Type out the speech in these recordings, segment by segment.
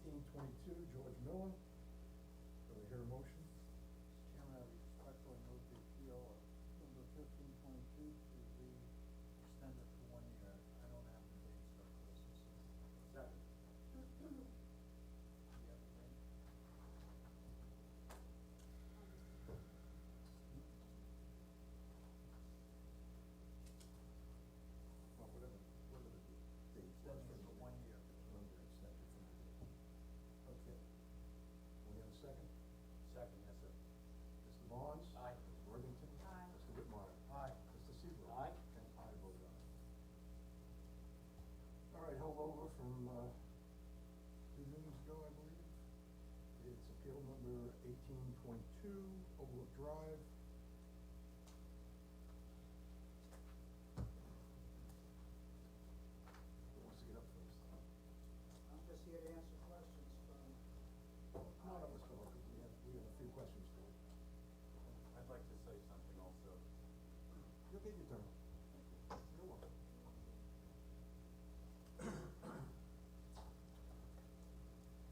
1822, George Miller. Do I hear a motion? Mr. Chairman, I respectfully move the appeal of number 1522 to be extended for 1 year. I don't have the dates for Christmas. Second. You have the date? Well, whatever the date was. Extended for 1 year. One year extension for the date. Okay. Do we have a second? Second, yes, sir. Mr. Barnes? Aye. Ms. Worthington? Aye. Mr. Whitmire? Aye. Mr. Seabrook? Aye. And I vote aye. All right, held over from, 2 meetings ago, I believe. It's appeal number 1822, Overlook Drive. Who wants to get up first? I'm just here to answer questions from. Come on up, Mr. Hooker, we have a few questions for you. I'd like to say something also. You'll get your turn. You're welcome.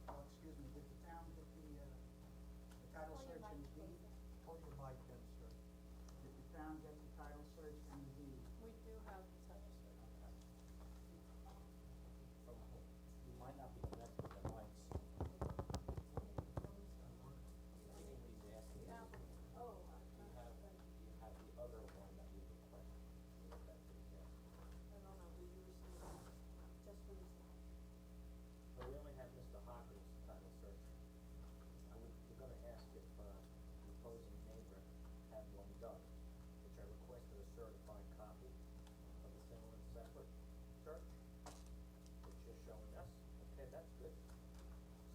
Oh, excuse me, did the town get the title search and the deed? Hold your mic in, sir. Did the town get the title search and the deed? We do have the title search. You might not be connected to the mics. Meaning what he's asking Now, is, oh, you have the other one that we requested. If that's what he's asking. I don't know, we usually, just for this one. So we only have Mr. Hocker's title search. We're gonna ask if, the opposing neighbor had one done, which I requested a certified copy of the single and separate search, which you're showing us. Okay, that's good.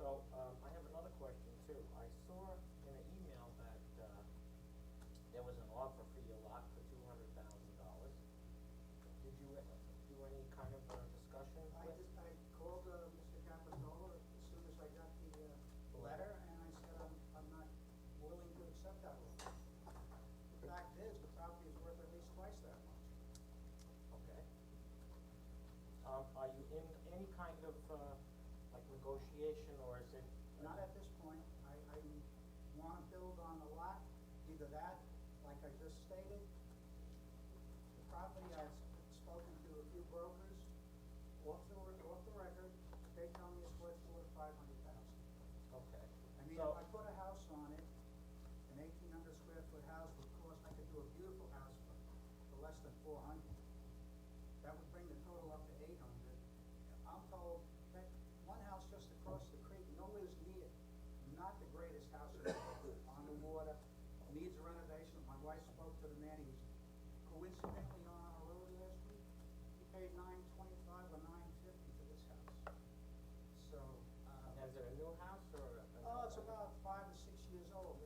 So, I have another question too. I saw in an email that, there was an offer for your lot for $200,000. Did you do any kind of, discussion I with? just, I called, Mr. Capitola as soon as I got the, letter, and I said, I'm not willing to accept that offer. The fact is, the property is worth at least twice that much. Okay. Are you in any kind of, like negotiation, or is it? Not at this point. I wanna build on the lot, either that, like I just stated. The property, I've spoken to a few brokers, off the record, they tell me it's worth $400,000 to $500,000. Okay. I mean, So- if I put a house on it, an 1,800 square foot house would cost, I could do a beautiful house for less than 400. That would bring the total up to 800. I'm told that one house just across the creek, nowhere's near, not the greatest house in the world, on the water, needs a renovation. My wife spoke to the man, he was coincidentally on our road last week. He paid $925 or $950 for this house. So, Is it a new house or? oh, it's about 5 or 6 years old.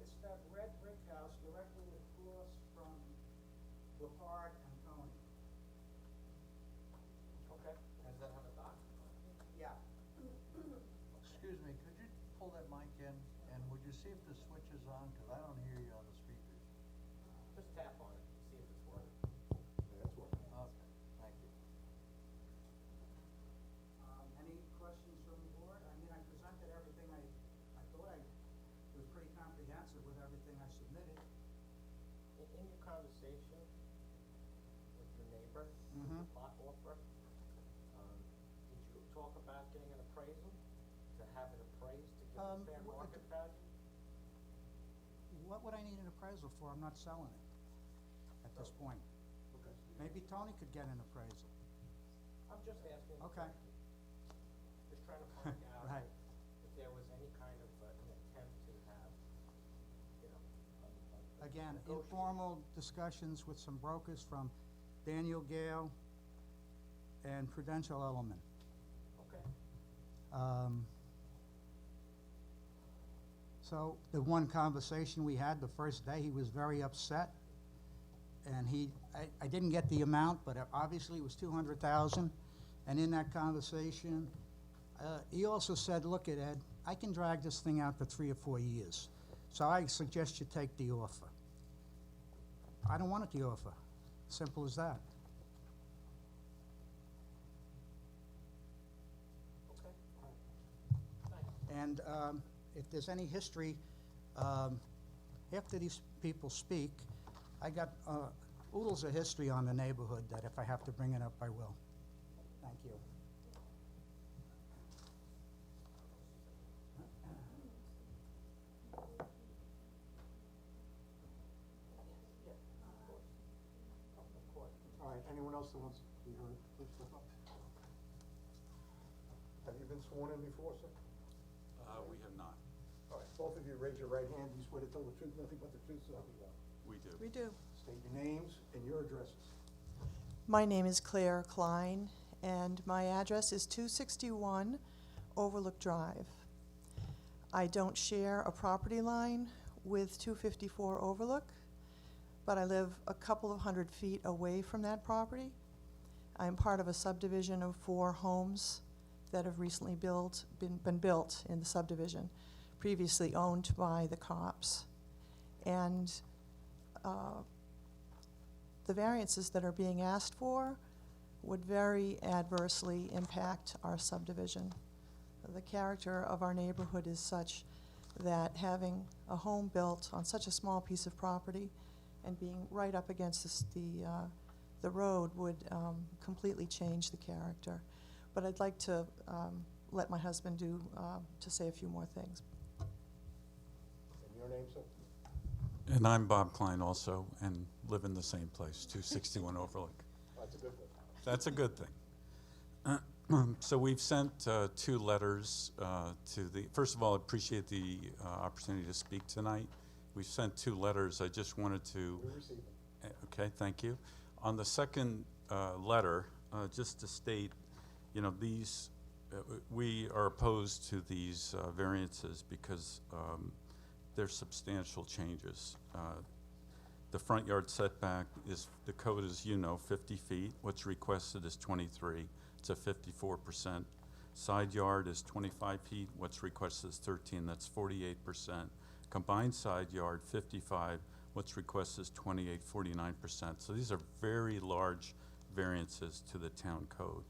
It's that red brick house directly across from Lepard and Tony. Okay. Does that have a dock? Yeah. Excuse me, could you pull that mic in, and would you see if the switch is on, because I don't hear you on the speakers. Just tap on it, see if it's working. Yeah, that's working. Okay, thank you. Any questions from the board? I mean, I presented everything I thought I was pretty comprehensive with everything I submitted. In your conversation with your neighbor, Mhm. the lot offer, did you talk about getting an appraisal? To have it appraised to give a fair What- market value? What would I need an appraisal for? I'm not selling it at this point. Okay. Maybe Tony could get an appraisal. I'm just asking. a Okay. question. Just trying to find out. Right. If there was any kind of, an attempt to have, you know, a Again, negotiation. informal discussions with some brokers from Daniel Gale and Prudential Element. Okay. So the one conversation we had the first day, he was very upset. And I didn't get the amount, but obviously it was 200,000. And in that conversation, he also said, look at Ed, I can drag this thing out for 3 or 4 years. So I suggest you take the offer. I don't want the offer. Simple as that. Okay. And if there's any history, after these people speak, I got oodles of history on the neighborhood that if I have to bring it up, I will. Thank you. All right, anyone else that wants to be heard, please step up. Have you been sworn in before, sir? We have not. All right, both of you raise your right hand. Do you swear to tell the truth, nothing but the truth, so help you God? We do. We do. State your names and your addresses. My name is Claire Klein, and my address is 261 Overlook Drive. I don't share a property line with 254 Overlook, but I live a couple of 100 feet away from that property. I'm part of a subdivision of 4 homes that have recently been built in the subdivision, previously owned by the Copps. And the variances that are being asked for would very adversely impact our subdivision. The character of our neighborhood is such that having a home built on such a small piece of property and being right up against the road would completely change the character. But I'd like to let my husband to say a few more things. And your name, sir? And I'm Bob Klein also, and live in the same place, 261 Overlook. That's a good thing. That's a good thing. So we've sent 2 letters to the, first of all, I appreciate the opportunity to speak tonight. We've sent 2 letters. I just wanted to. We received them. Okay, thank you. On the second letter, just to state, you know, these, we are opposed to these variances because they're substantial changes. The front yard setback is, the code is, you know, 50 feet. What's requested is 23. It's a 54%. Side yard is 25 feet. What's requested is 13. That's 48%. Combined side yard, 55. What's requested is 28, 49%. So these are very large variances to the town code.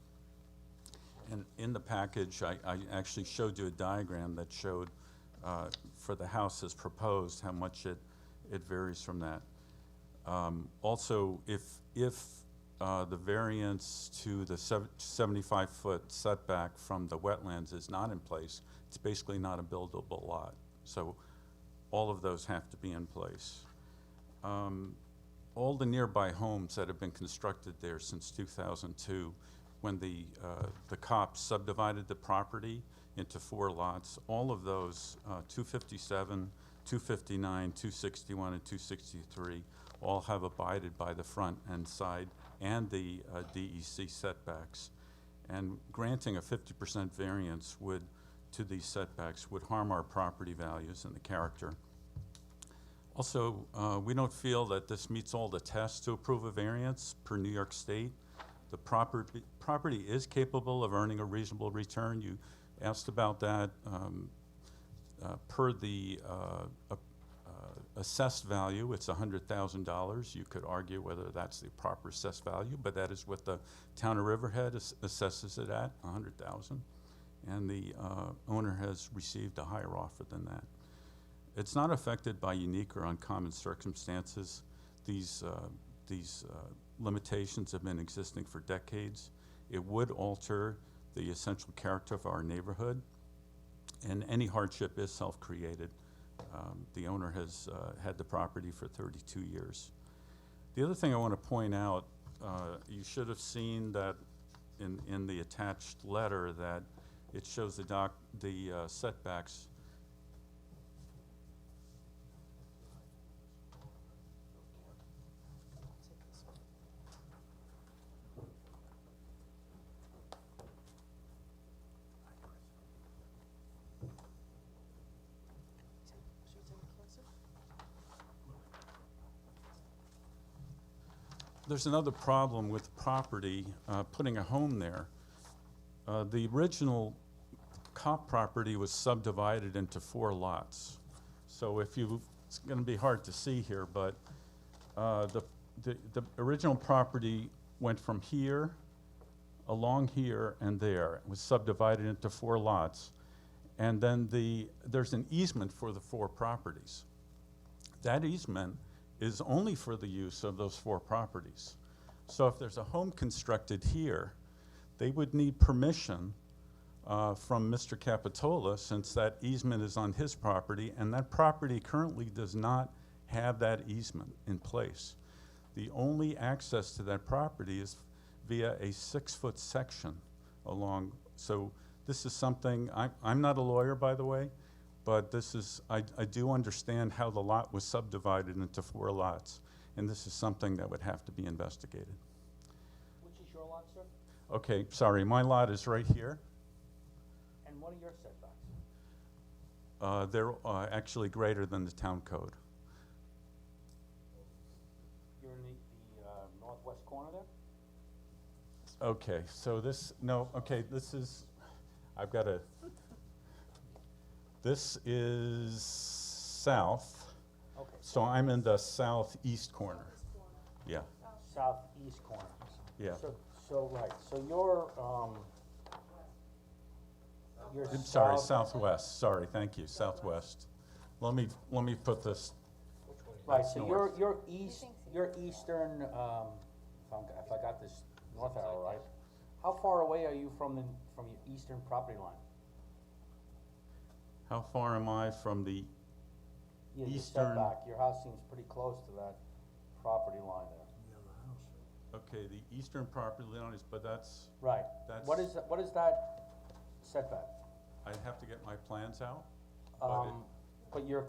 And in the package, I actually showed you a diagram that showed for the house as proposed how much it varies from that. Also, if the variance to the 75-foot setback from the wetlands is not in place, it's basically not a buildable lot. So all of those have to be in place. All the nearby homes that have been constructed there since 2002, when the Copps subdivided the property into 4 lots, all of those, 257, 259, 261, and 263, all have abided by the front and side and the DEC setbacks. And granting a 50% variance to these setbacks would harm our property values and the character. Also, we don't feel that this meets all the tests to approve a variance per New York State. The property is capable of earning a reasonable return. You asked about that. Per the assessed value, it's $100,000. You could argue whether that's the proper assessed value, but that is what the town of Riverhead assesses it at, $100,000. And the owner has received a higher offer than that. It's not affected by unique or uncommon circumstances. These limitations have been existing for decades. It would alter the essential character of our neighborhood, and any hardship is self-created. The owner has had the property for 32 years. The other thing I want to point out, you should have seen that in the attached letter that it shows the setbacks. There's another problem with property, putting a home there. The original Copp property was subdivided into 4 lots. So it's going to be hard to see here, but the original property went from here, along here, and there. It was subdivided into 4 lots. And then there's an easement for the 4 properties. That easement is only for the use of those 4 properties. So if there's a home constructed here, they would need permission from Mr. Capitola, since that easement is on his property, and that property currently does not have that easement in place. The only access to that property is via a 6-foot section along. So this is something, I'm not a lawyer, by the way, but this is, I do understand how the lot was subdivided into 4 lots, and this is something that would have to be investigated. Which is your lot, sir? Okay, sorry, my lot is right here. And what are your setbacks? They're actually greater than the town code. You're in the northwest corner there? Okay, so this, no, okay, this is, I've got a, this is south, Okay. so I'm in the southeast corner. Yeah, Southeast corner. yeah. So, right, so you're I'm sorry, south. southwest, sorry, thank you, southwest. Let me put this, Right, so north. you're eastern, if I got this north arrow right, how far away are you from your eastern property line? how far am I from the, Your Eastern- setback, your house seems pretty close to that property line there. okay, the eastern property line is, but that's, Right, what is that setback? I'd have to get my plans out. But it- But you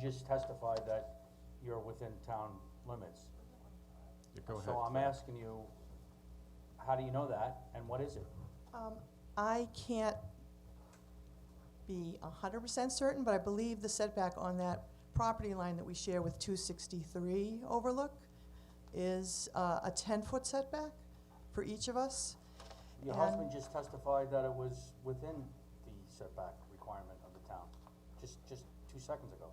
just testified that you're within town limits. Yeah, go ahead. So I'm asking you, how do you know that, and what is it? I can't be 100% certain, but I believe the setback on that property line that we share with 263 Overlook is a 10-foot setback for each of us. Your And- husband just testified that it was within the setback requirement of the town, just 2 seconds ago.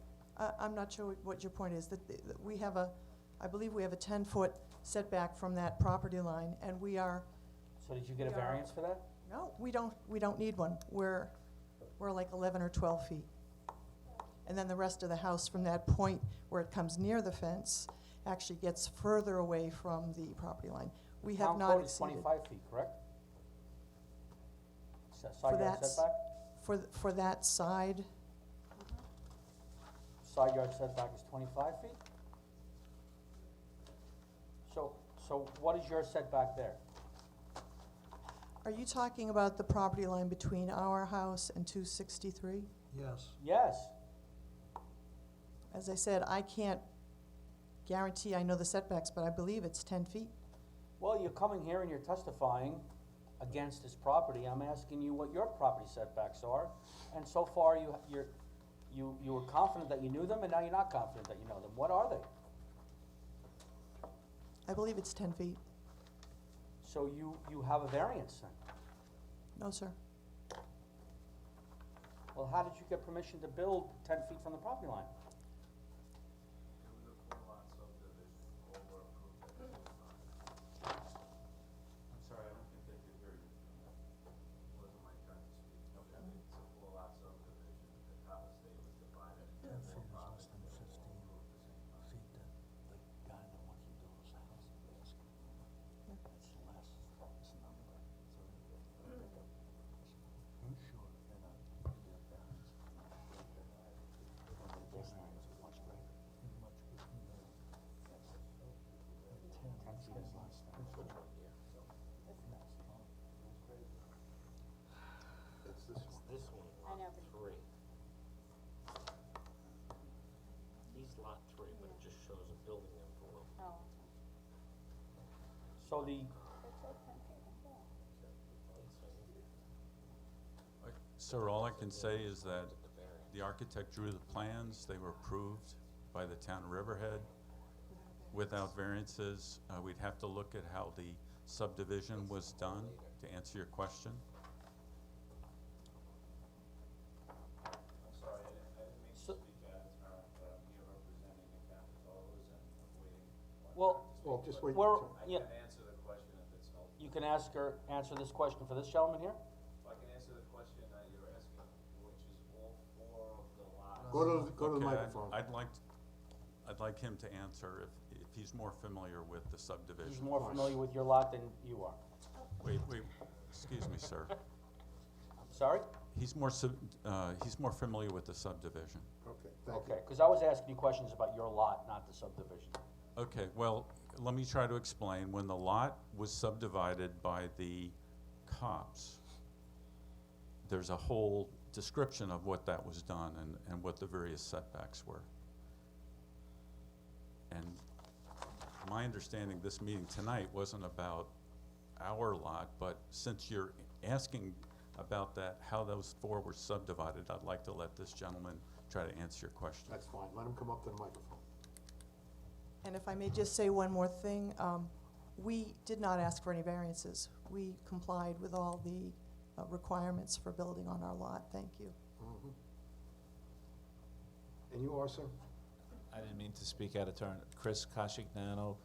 I'm not sure what your point is, that we have I believe we have a 10-foot setback from that property line, and we are, So did you get a We are- variance for that? no, we don't need one. We're like 11 or 12 feet. And then the rest of the house from that point where it comes near the fence actually gets further away from the property line. We have not Town code is exceeded. 25 feet, correct? For Side yard that s- setback? For that side, Side yard setback is 25 feet? So what is your setback there? are you talking about the property line between our house and 263? Yes. Yes, As I said, I can't guarantee I know the setbacks, but I believe it's 10 feet. well, you're coming here and you're testifying against this property, I'm asking you what your property setbacks are, and so far you were confident that you knew them, and now you're not confident that you know them, what are they? I believe it's 10 feet. So you have a variance then? No, sir. Well, how did you get permission to build 10 feet from the property line? I'm sorry, I don't think they could hear you. Wasn't my turn to speak. Okay. It's a full lot subdivision. The top estate was divided into 4 properties. It's this one. This one, I know, lot but- 3. He's lot 3, but it just shows a building envelope. Oh, So the, Sir, all I can say is that the architect drew the plans, they were approved by the town of Riverhead without variances. We'd have to look at how the subdivision was done to answer your question. I'm sorry, I didn't mean to So- speak out of turn, but you're representing the Capitolas and waiting. well, Well, just wait. we're, till- I yeah, can answer the question if it's helpful. you can answer this question for this gentleman here? If I can answer the question that you're asking Go to the Okay, microphone. I'd like him to answer if he's more familiar with the subdivision. He's more familiar with your lot than you are. Wait, excuse me, sir. Sorry? He's more familiar with the subdivision. Okay, thank you. Okay, because I was asking you questions about your lot, not the subdivision. Okay, well, let me try to explain. When the lot was subdivided by the cops, there's a whole description of what that was done and what the various setbacks were. And my understanding, this meeting tonight wasn't about our lot, but since you're asking about that, how those four were subdivided, I'd like to let this gentleman try to answer your question. That's fine, let him come up to the microphone. And if I may just say one more thing, we did not ask for any variances. We complied with all the requirements for building on our lot. Thank you. Mhm. And you are, sir? I didn't mean to speak out of turn. Chris Kashignano,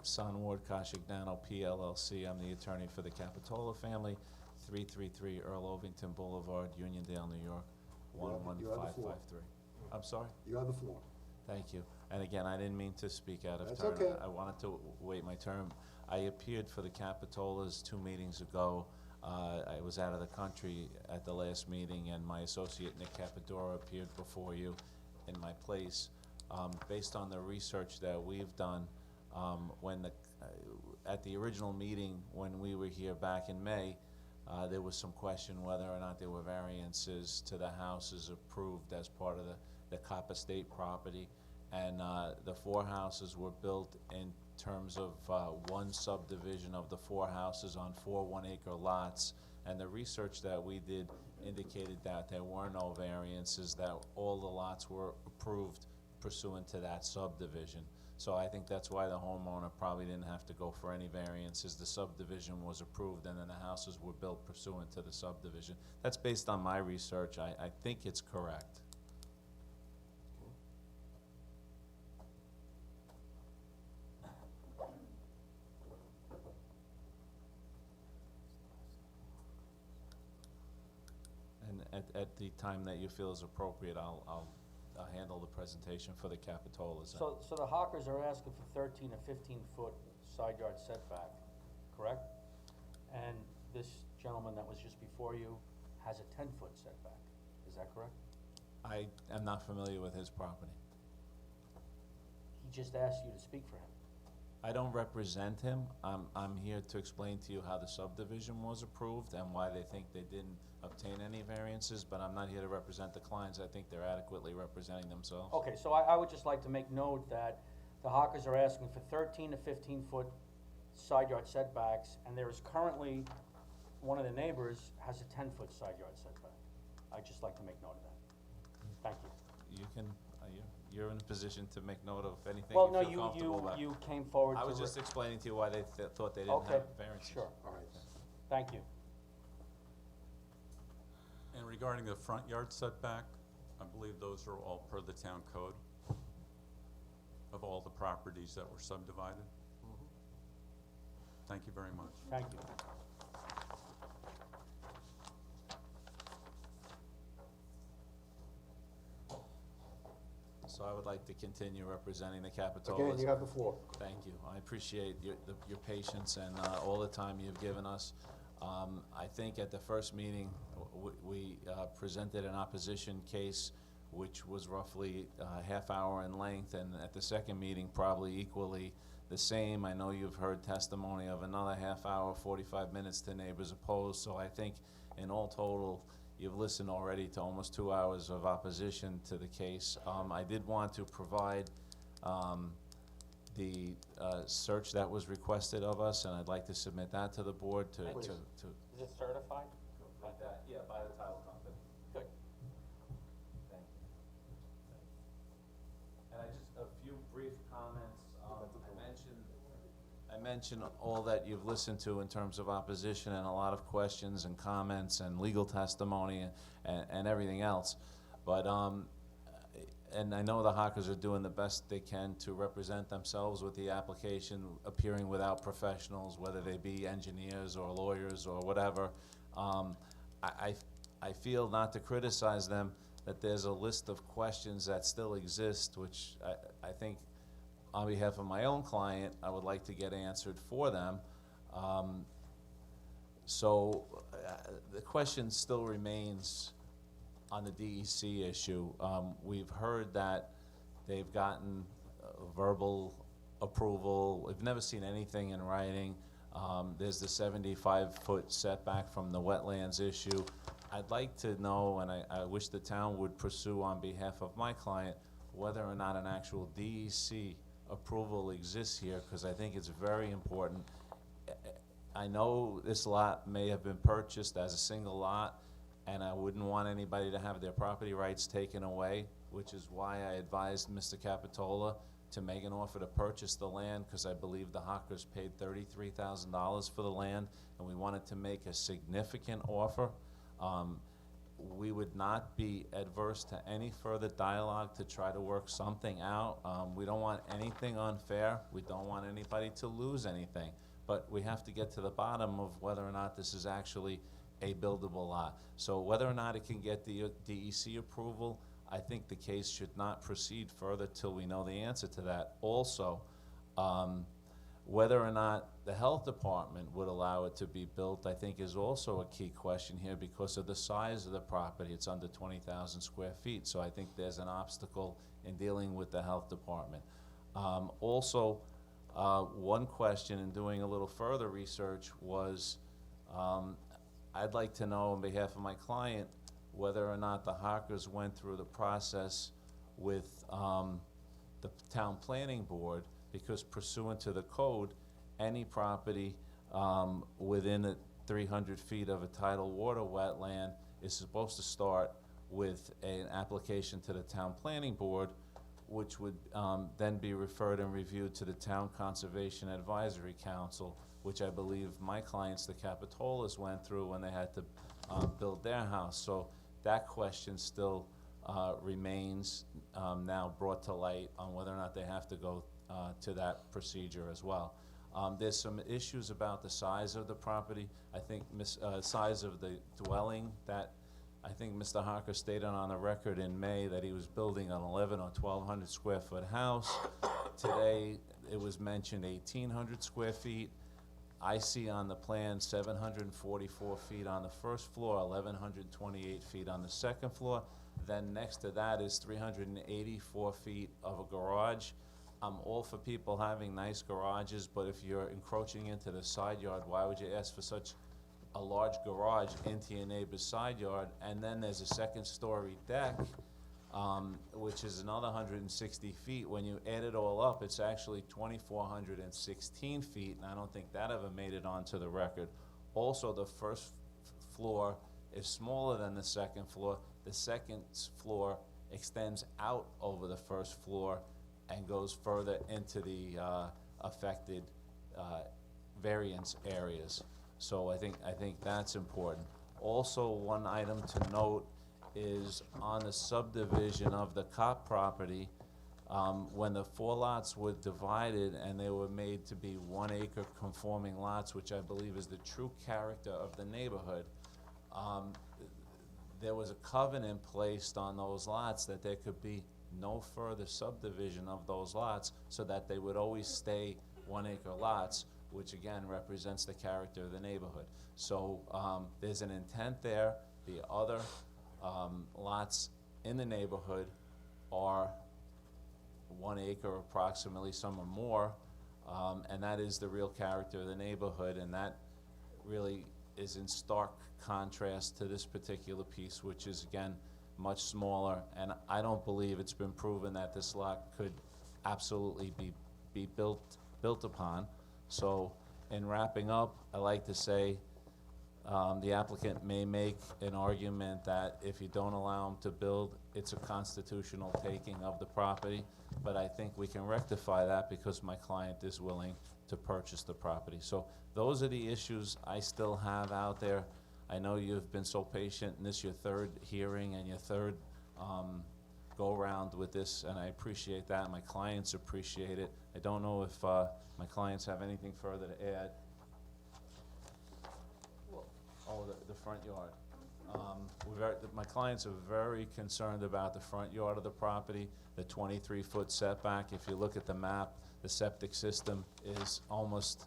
Sunward Kashignano, PLLC. I'm the attorney for the Capitola family, 333 Earl Ovington Boulevard, Uniondale, New York, You have the floor. 11553. I'm sorry? You have the floor. Thank you. And again, I didn't mean to speak out of That's turn. okay. I wanted to wait my turn. I appeared for the Capitolas 2 meetings ago. I was out of the country at the last meeting, and my associate Nick Capadora appeared before you in my place. Based on the research that we've done, at the original meeting when we were here back in May, there was some question whether or not there were variances to the houses approved as part of the Copper State property. And the 4 houses were built in terms of one subdivision of the 4 houses on 4 one-acre lots. And the research that we did indicated that there were no variances, that all the lots were approved pursuant to that subdivision. So I think that's why the homeowner probably didn't have to go for any variances. The subdivision was approved, and then the houses were built pursuant to the subdivision. That's based on my research. I think it's correct. And at the time that you feel is appropriate, I'll handle the presentation for the Capitolas. So the Hawkers are asking for 13 or 15-foot side yard setback, correct? And this gentleman that was just before you has a 10-foot setback, is that correct? I am not familiar with his property. He just asked you to speak for him. I don't represent him. I'm here to explain to you how the subdivision was approved and why they think they didn't obtain any variances, but I'm not here to represent the clients. I think they're adequately representing themselves. Okay, so I would just like to make note that the Hawkers are asking for 13 to 15-foot side yard setbacks, and there is currently, one of the neighbors has a 10-foot side yard setback. I'd just like to make note of that. Thank you. You can, you're in a position to make note of anything Well, you no, feel comfortable about. you came forward to. I was just explaining to you why they thought they didn't Okay, have variances. sure. All right. Thank you. And regarding the front yard setback, I believe those are all per the town code of all the properties that were subdivided. Thank you very much. Thank you. So I would like to continue representing the Capitolas. Again, you have the floor. Thank you. I appreciate your patience and all the time you've given us. I think at the first meeting, we presented an opposition case which was roughly a half hour in length, and at the second meeting, probably equally the same. I know you've heard testimony of another half hour, 45 minutes to neighbors opposed, so I think in all total, you've listened already to almost 2 hours of opposition to the case. I did want to provide the search that was requested of us, and I'd like to submit that to the board to. Please. Is it certified? Like that, yeah, by the title company. Good. Thank you. And a few brief comments. I mentioned all that you've listened to in terms of opposition and a lot of questions and comments and legal testimony and everything else. But, and I know the Hawkers are doing the best they can to represent themselves with the application, appearing without professionals, whether they be engineers or lawyers or whatever. I feel, not to criticize them, that there's a list of questions that still exist, which I think on behalf of my own client, I would like to get answered for them. So the question still remains on the DEC issue. We've heard that they've gotten verbal approval. We've never seen anything in writing. There's the 75-foot setback from the wetlands issue. I'd like to know, and I wish the town would pursue on behalf of my client, whether or not an actual DEC approval exists here, because I think it's very important. I know this lot may have been purchased as a single lot, and I wouldn't want anybody to have their property rights taken away, which is why I advised Mr. Capitola to make an offer to purchase the land, because I believe the Hockers paid $33,000 for the land, and we wanted to make a significant offer. We would not be adverse to any further dialogue to try to work something out. We don't want anything unfair. We don't want anybody to lose anything. But we have to get to the bottom of whether or not this is actually a buildable lot. So whether or not it can get the DEC approval, I think the case should not proceed further till we know the answer to that. Also, whether or not the health department would allow it to be built, I think is also a key question here because of the size of the property. It's under 20,000 square feet, so I think there's an obstacle in dealing with the health department. Also, one question in doing a little further research was, I'd like to know on behalf of my client whether or not the Hockers went through the process with the town planning board, because pursuant to the code, any property within 300 feet of a tidal water wetland is supposed to start with an application to the town planning board, which would then be referred and reviewed to the Town Conservation Advisory Council, which I believe my clients, the Capitolas, went through when they had to build their house. So that question still remains now brought to light on whether or not they have to go to that procedure as well. There's some issues about the size of the property. I think size of the dwelling that I think Mr. Hocker stated on the record in May that he was building an 1,100 or 1,200 square foot house. Today, it was mentioned 1,800 square feet. I see on the plan 744 feet on the first floor, 1,128 feet on the second floor. Then next to that is 384 feet of a garage. I'm all for people having nice garages, but if you're encroaching into the side yard, why would you ask for such a large garage into your neighbor's side yard? And then there's a second-story deck, which is another 160 feet. When you add it all up, it's actually 2,416 feet, and I don't think that ever made it onto the record. Also, the first floor is smaller than the second floor. The second floor extends out over the first floor and goes further into the affected variance areas. So I think that's important. Also, one item to note is on the subdivision of the Kopp property, when the 4 lots were divided and they were made to be 1 acre conforming lots, which I believe is the true character of the neighborhood, there was a covenant placed on those lots that there could be no further subdivision of those lots, so that they would always stay 1 acre lots, which again represents the character of the neighborhood. So there's an intent there. The other lots in the neighborhood are 1 acre approximately, some are more, and that is the real character of the neighborhood, and that really is in stark contrast to this particular piece, which is again much smaller, and I don't believe it's been proven that this lot could absolutely be built upon. So in wrapping up, I like to say the applicant may make an argument that if you don't allow them to build, it's a constitutional taking of the property, but I think we can rectify that because my client is willing to purchase the property. So those are the issues I still have out there. I know you've been so patient, and this is your 3rd hearing and your 3rd go-around with this, and I appreciate that. My clients appreciate it. I don't know if my clients have anything further to add. Oh, the front yard. My clients are very concerned about the front yard of the property, the 23-foot setback. If you look at the map, the septic system is almost,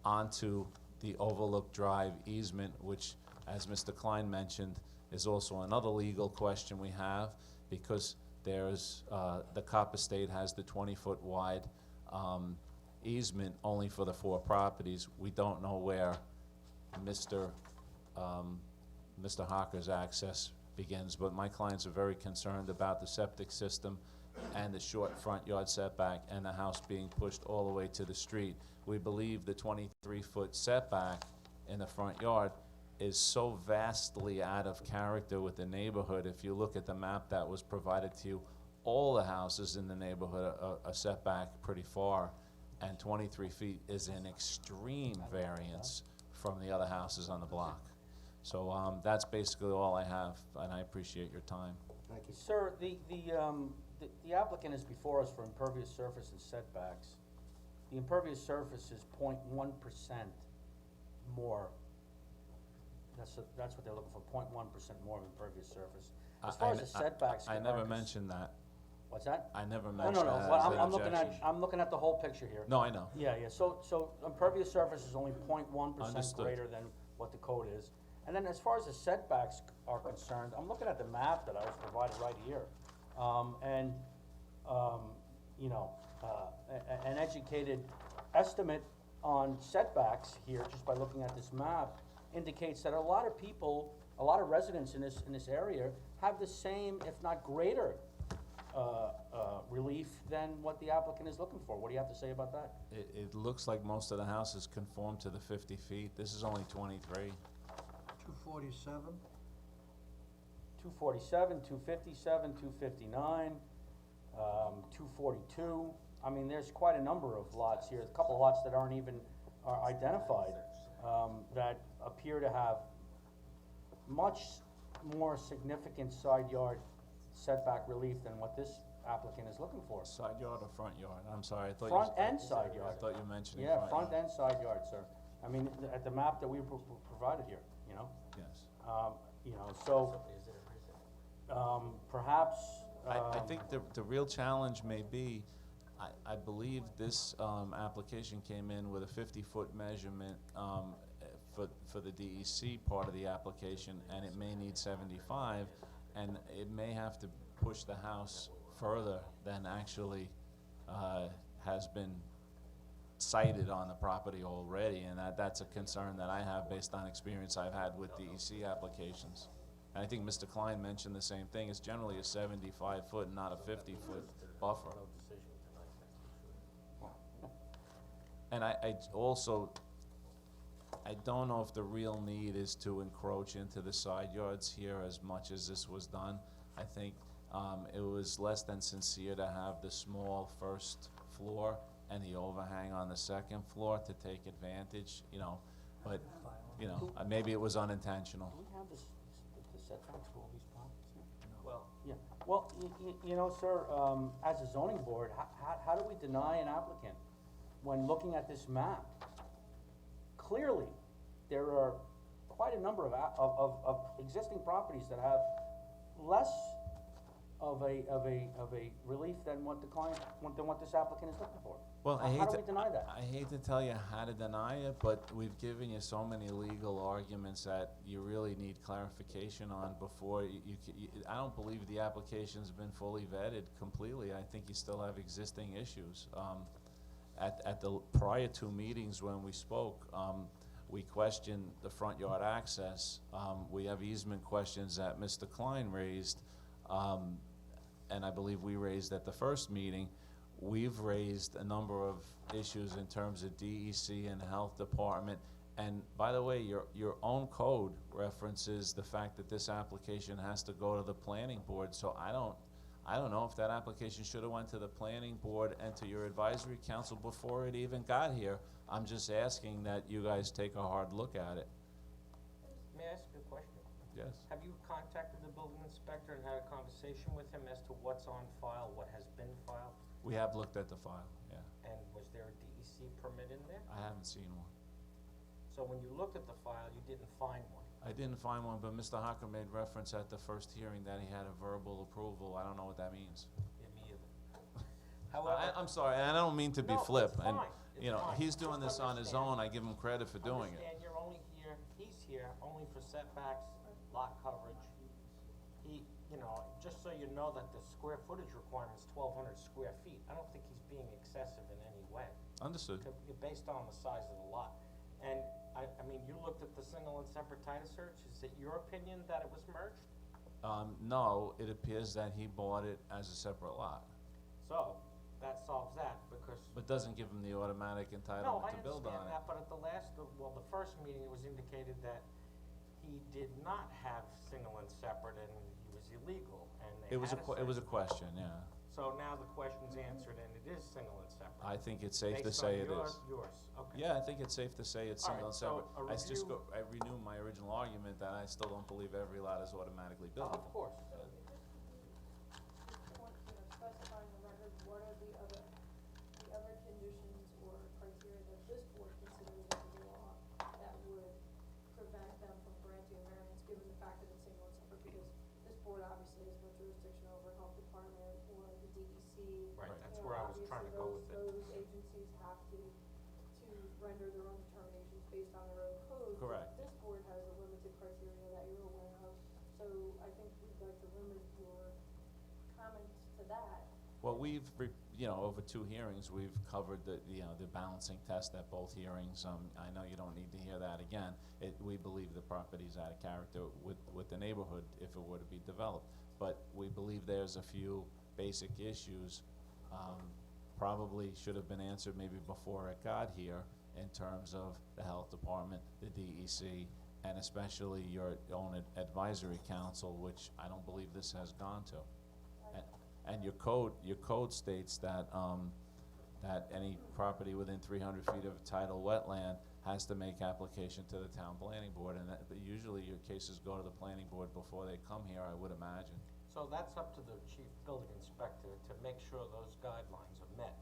onto the Overlook Drive easement, which, as Mr. Klein mentioned, is also another legal question we have, because there's, the Cop Estate has the 20-foot wide easement only for the 4 properties. We don't know where Mr. Hocker's access begins, but my clients are very concerned about the septic system and the short front yard setback and the house being pushed all the way to the street. We believe the 23-foot setback in the front yard is so vastly out of character with the neighborhood. If you look at the map that was provided to you, all the houses in the neighborhood are set back pretty far, and 23 feet is an extreme variance from the other houses on the block. So that's basically all I have, and I appreciate your time. Thank you. Sir, the applicant is before us for impervious surface and setbacks. The impervious surface is 0.1% more. That's what they're looking for, 0.1% more of impervious surface. As far as the setbacks I never mentioned that. What's that? I never No, mentioned no, that no, as well, an I'm looking at, objection. I'm looking at the whole picture here. No, I know. Yeah, so impervious surface is only 0.1% Understood. greater than what the code is. And then as far as the setbacks are concerned, I'm looking at the map that I was provided right here. An educated estimate on setbacks here, just by looking at this map, indicates that a lot of people, a lot of residents in this area have the same, if not greater, relief than what the applicant is looking for. What do you have to say about that? It looks like most of the houses conform to the 50 feet. This is only 23. 247, 247, 257, 259, 242. I mean, there's quite a number of lots here, a couple of lots that aren't even identified, that appear to have much more significant side yard setback relief than what this applicant is looking for. Side yard or front yard? I'm sorry, I thought Front and side yard. I thought you mentioned Yeah, front front yard. and side yard, sir. I mean, at the map that we provided here, Yes. So, perhaps, I think the real challenge may be, I believe this application came in with a 50-foot measurement for the DEC part of the application, and it may need 75, and it may have to push the house further than actually has been cited on the property already, and that's a concern that I have based on experience I've had with DEC applications. And I think Mr. Klein mentioned the same thing. It's generally a 75-foot, not a 50-foot buffer. And I also, I don't know if the real need is to encroach into the side yards here as much as this was done. I think it was less than sincere to have the small first floor and the overhang on the second floor to take advantage, but, maybe it was unintentional. do we have the setbacks for all these properties here? Well, yeah, well, sir, as a zoning board, how do we deny an applicant when looking at this map? Clearly, there are quite a number of existing properties that have less of a relief than what this applicant is looking for. Well, How do we deny that? I hate to tell you how to deny it, but we've given you so many legal arguments that you really need clarification on before I don't believe the application's been fully vetted completely. I think you still have existing issues. At the prior 2 meetings when we spoke, we questioned the front yard access. We have easement questions that Mr. Klein raised, and I believe we raised at the first meeting. We've raised a number of issues in terms of DEC and Health Department. And by the way, your own code references the fact that this application has to go to the planning board. So I don't know if that application should have went to the planning board and to your advisory council before it even got here. I'm just asking that you guys take a hard look at it. May I ask you a question? Yes. Have you contacted the building inspector and had a conversation with him as to what's on file, what has been filed? We have looked at the file, yeah. And was there a DEC permit in there? I haven't seen one. So when you looked at the file, you didn't find one? I didn't find one, but Mr. Hocker made reference at the first hearing that he had a verbal approval. I don't know what that means. Yeah, me either. However. I'm sorry, and I don't mean to be No, flip, it's and, fine, you know, it's fine. he's doing Just this on his understand. own, I give him credit for doing it. Understand, you're only here, he's here only for setbacks, lot coverage. He, you know, just so you know that the square footage requirement's 1,200 square feet. I don't think he's being excessive in any way, Understood. based on the size of the lot. And, I mean, you looked at the single and separate title search, is it your opinion that it was merged? No, it appears that he bought it as a separate lot, So, that solves that, because. but doesn't give him the automatic No, entitlement I to build on understand it. that, but at the last, well, the first meeting, it was indicated that he did not have single and separate, and he was illegal, and they It was had it was a search. question, yeah. So now the question's answered, and it is single and separate. I think it's safe to Based on say it your- is. Yours, okay. Yeah, I think it's safe to say it's All single right, and separate. so a review- I renew my original argument that I still don't believe every lot is automatically built. Of course. Specify in the record, what are the other conditions or criteria that this board considers under the law that would prevent them from granting a variance, given the fact that it's single and separate, because this board obviously has no jurisdiction over health department or the DEC. Right, You that's know, where I was trying to go with it. Those agencies have to render their own determinations based on their own codes. Correct. This board has a limited criteria that you're aware of, so I think we'd like to limit your comments to that. Well, over 2 hearings, we've covered the balancing test at both hearings. I know you don't need to hear that again. We believe the property's out of character with the neighborhood if it were to be developed. But we believe there's a few basic issues, probably should have been answered maybe before it got here in terms of the health department, the DEC, and especially your own advisory council, which I don't believe this has gone to. And your code states that, that any property within 300 feet of a tidal wetland has to make application to the town planning board, and that usually your cases go to the planning board before they come here, I would imagine. So that's up to the chief building inspector to make sure those guidelines are met.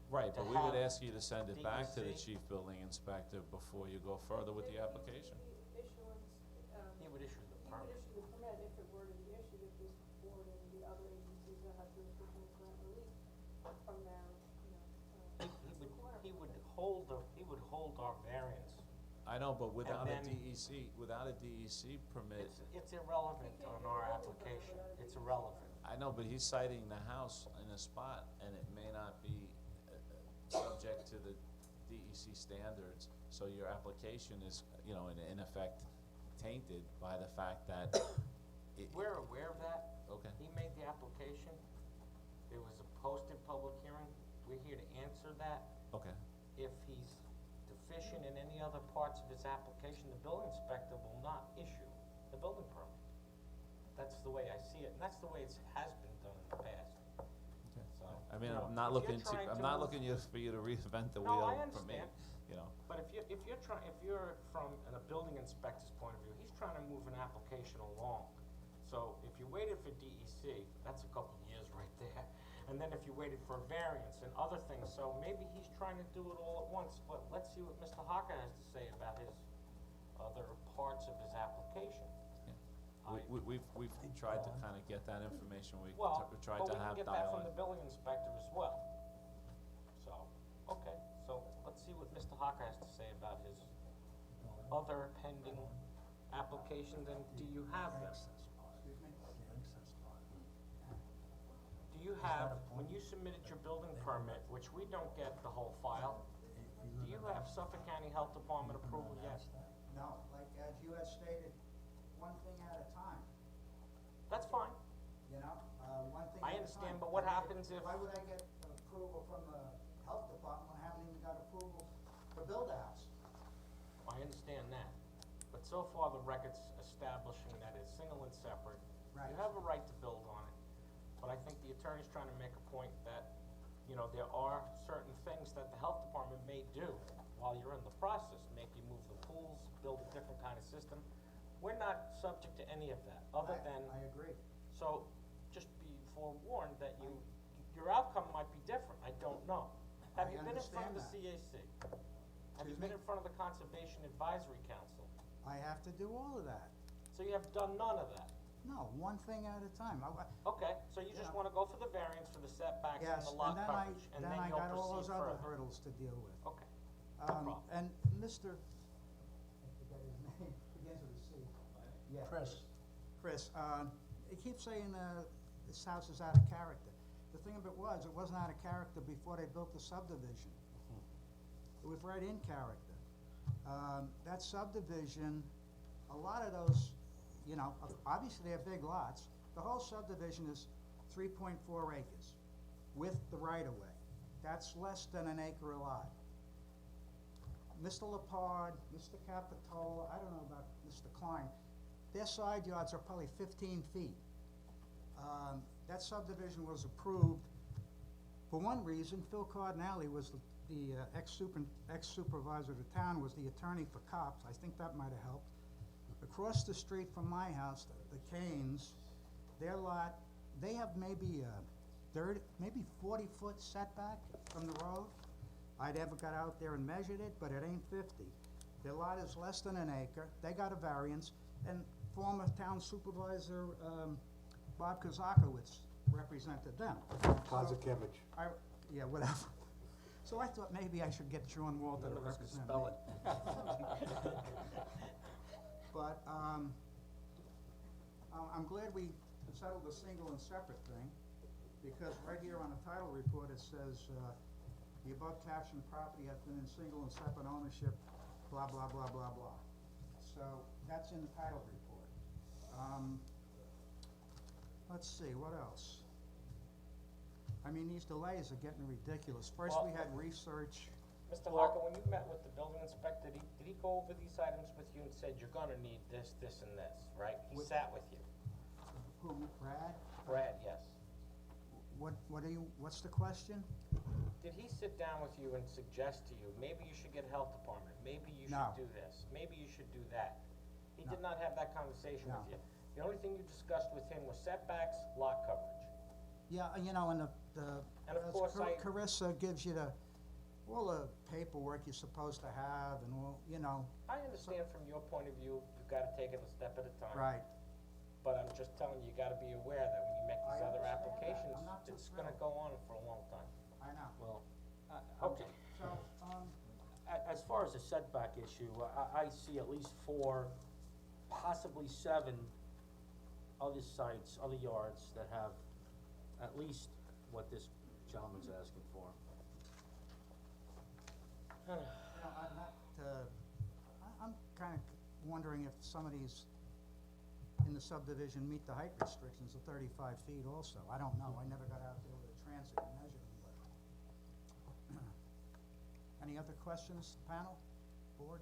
Right, To but we would have ask you to send it back to the DEC. chief building inspector before you go further with the application. He would issue the He would permit. issue the permit if it were to be issued, if this board and the other agencies that have jurisdiction would grant relief from their, He would hold our variance. I know, but without a then- DEC permit, It's irrelevant on our application, it's irrelevant. I know, but he's citing the house in a spot, and it may not be subject to the DEC standards, so your application is, in effect tainted by the fact that it. We're aware of that. Okay. He made the application, there was a posted public hearing, we're here to answer that. Okay, If he's deficient in any other parts of his application, the building inspector will not issue the building permit. That's the way I see it, and that's the way it has been done in the past. So, I mean, you know, I'm not if looking you're trying I'm to not move- looking for you to reinvent the No, wheel I for me, understand. But if you're from a building inspector's point of view, he's trying to move an application along. So if you waited for DEC, that's a couple of years right there. And then if you waited for a variance and other things, so maybe he's trying to do it all at once, but let's see what Mr. Hocker has to say about his other parts of his application. We've tried to kind of get that information, we Well, tried but to we can have get that from the dialogue. building inspector as well. So, okay, so let's see what Mr. Hocker has to say about his other pending applications, and do you have them? Excuse me? Do you have, when you submitted your building permit, which we don't get the whole file, do you have Suffolk County Health Department approval yet? No, like, as you had stated, one thing at a time, That's fine. one thing I at a understand, time. but what happens if- Why would I get approval from the health department when I haven't even got approval to build a house? I understand that. But so far, the record's establishing that it's single and separate. Right. You have a right to build on it. But I think the attorney's trying to make a point that, there are certain things that the health department may do while you're in the process. Make you move the pools, build a different kind of system. We're not subject to any of that, other than. I agree. So, just be forewarned that your outcome might be different, I don't know. Have I you been in front of the understand CAC? Have you Excuse been me? in front of the Conservation Advisory Council? I have to do all of that. So you have done none of that? No, one thing at a time. Okay, so you just Yeah. wanna go for the variance for the setbacks and Yes, the and lot then coverage, and then you'll I got all those proceed other further? hurdles to deal with. Okay, no problem. And Mr., I forget his name, begins with a C. Yeah. Chris. Chris, he keeps saying, this house is out of character. The thing of it wasn't out of character before they built the subdivision. It was right in character. That subdivision, a lot of those, you know, obviously they're big lots. The whole subdivision is 3.4 acres with the right-of-way. That's less than an acre a lot. Mr. Lepard, Mr. Capitola, I don't know about Mr. Klein, their side yards are probably 15 feet. That subdivision was approved for one reason. Phil Cardinale was the ex-supervisor of the town, was the attorney for cops. I think that might have helped. Across the street from my house, the Canes, their lot, they have maybe 40-foot setback from the road. I never got out there and measured it, but it ain't 50. Their lot is less than an acre. They got a variance, and former town supervisor, Bob Kazakowicz represented them. Kazakevich. Yeah, whatever. So I thought maybe I should get John Walter to None of us can represent spell me. it. But, I'm glad we settled the single and separate thing, because right here on the title report, it says, the above captioned property has been in single and separate ownership, blah, blah, blah, blah, blah. So, that's in the title report. Let's see, what else? I mean, these delays are getting ridiculous. First, we had research. Mr. Harker, when you met with the building inspector, did he go over these items with you and said, you're gonna need this, this, and this, right? He sat with you. Who, Brad? Brad, yes. What's the question? Did he sit down with you and suggest to you, maybe you should get a health department, maybe you No. should do this, maybe you should do that? He No. did not have that conversation No. with you. The only thing you discussed with him was setbacks, lot coverage. Yeah, you know, and And of course, Carissa gives you all the paperwork you're supposed to have and all, you know, I understand from your point of view, you've gotta take it a step at a time. right. But I'm just telling you, you gotta be aware that when you make these I other understand that. applications, I'm not too it's gonna thrilled. go on for a long time. I know. Well, Okay. So, as far as the setback issue, I see at least 4, possibly 7 other sites, other yards that have at least what this gentleman's asking for. you know, I'm not, I'm kinda wondering if some of these in the subdivision meet the height restrictions of 35 feet also. I don't know. I never got out there with a transit and measured them, but. Any other questions, panel, board?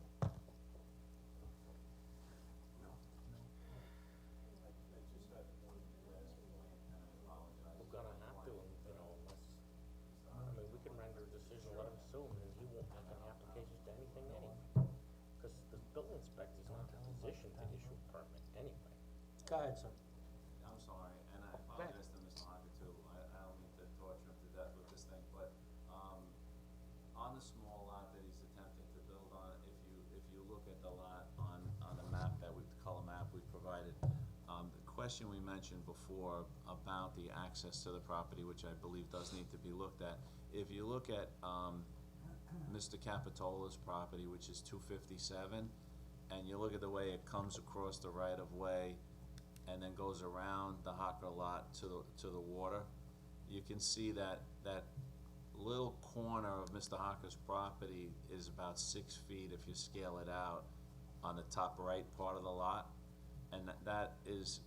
We're gonna have to, you know, unless, I mean, we can render a decision, let him sue him, and he won't make any applications to anything anyway. Cause the building inspector's not in a position to issue a permit anyway. Go ahead, sir. I'm sorry, and I ahead. apologize to Mr. Hocker too, I don't mean to torture him to death with this thing, but, on the small lot that he's attempting to build on, if you look at the lot on the map the color map we provided, the question we mentioned before about the access to the property, which I believe does need to be looked at, if you look at, Mr. Capitola's property, which is 257, and you look at the way it comes across the right-of-way and then goes around the Hocker lot to the water, you can see that little corner of Mr. Hocker's property is about 6 feet if you scale it out on the top right part of the lot, and that is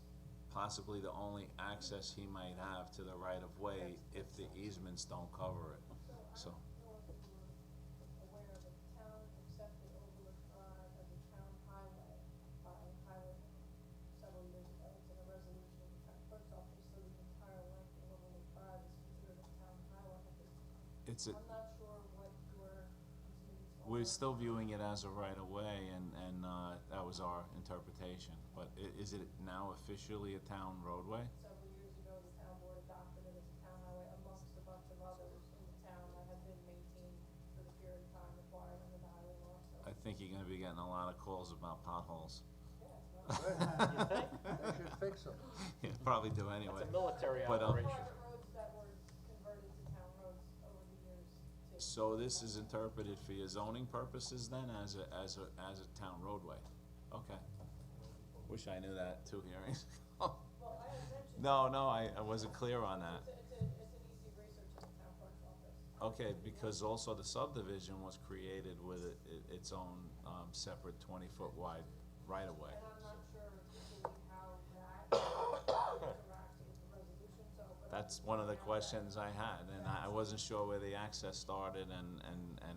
possibly the only access he might have to the right-of-way if the easements don't cover it, so. Aware that the town accepted Overlook Drive as a town highway by highwaymen several years ago. It's in a resolution, the town clerk's office, so the entire length of Overlook Drive is considered a town highway at this time. It's a, I'm not sure what your views are. we're still viewing it as a right-of-way, and that was our interpretation, but is it now officially a town roadway? Several years ago, the town board adopted it as a town highway amongst a bunch of others in the town that had been maintained for the period of time required under the highway law, so. I think you're gonna be getting a lot of calls about potholes. You think? I should fix them. You probably do anyway. It's a military But, operation. Private roads that were converted to town roads over the years to. So this is interpreted for your zoning purposes then, as a town roadway? Okay. Wish I knew that 2 hearings ago. Well, I had mentioned. No, I wasn't clear on that. It's an easy research in the town clerk's office. Okay, because also the subdivision was created with its own, separate 20-foot wide right-of-way. And I'm not sure particularly how that interacts with the resolution, so. but That's one of the questions I had, and I wasn't sure where the access started and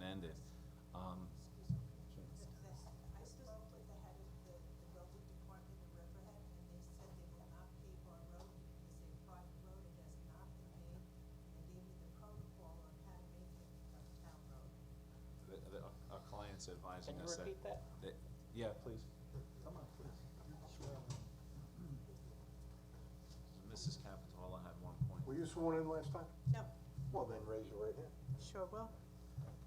ended. I spoke with the head of the building department in Riverhead, and they said they will not pave our road because it's a private road, it has not been paved, and gave me the protocol on how to make it a town road. Our client's advising Can you us that. repeat that? Yeah, please. Come on, please. Mrs. Capitola had one point. Were you sworn in last time? No, Well, then raise your right hand. sure will,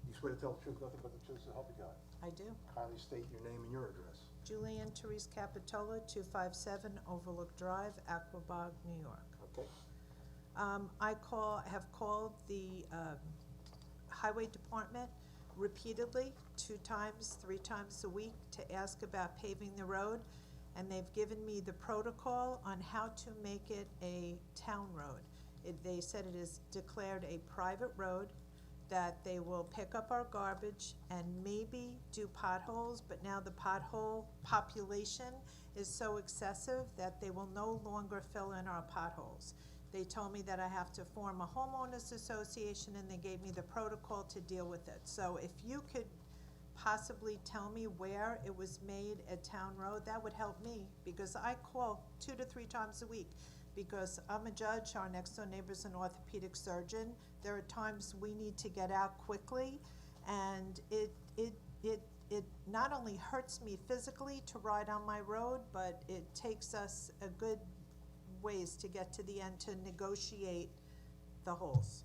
You swear to tell the truth, nothing but the truth, so help you God. I do. Kindly state your name and your address. Julianne Therese Capitola, 257 Overlook Drive, Aquabog, New York. Okay? Have called the highway department repeatedly, 2 times, 3 times a week, to ask about paving the road, and they've given me the protocol on how to make it a town road. They said it is declared a private road, that they will pick up our garbage and maybe do potholes, but now the pothole population is so excessive that they will no longer fill in our potholes. They told me that I have to form a homeowners association, and they gave me the protocol to deal with it. So if you could possibly tell me where it was made a town road, that would help me, because I call 2 to 3 times a week, because I'm a judge, our next door neighbor's an orthopedic surgeon. There are times we need to get out quickly, and it not only hurts me physically to ride on my road, but it takes us a good ways to get to the end to negotiate the holes.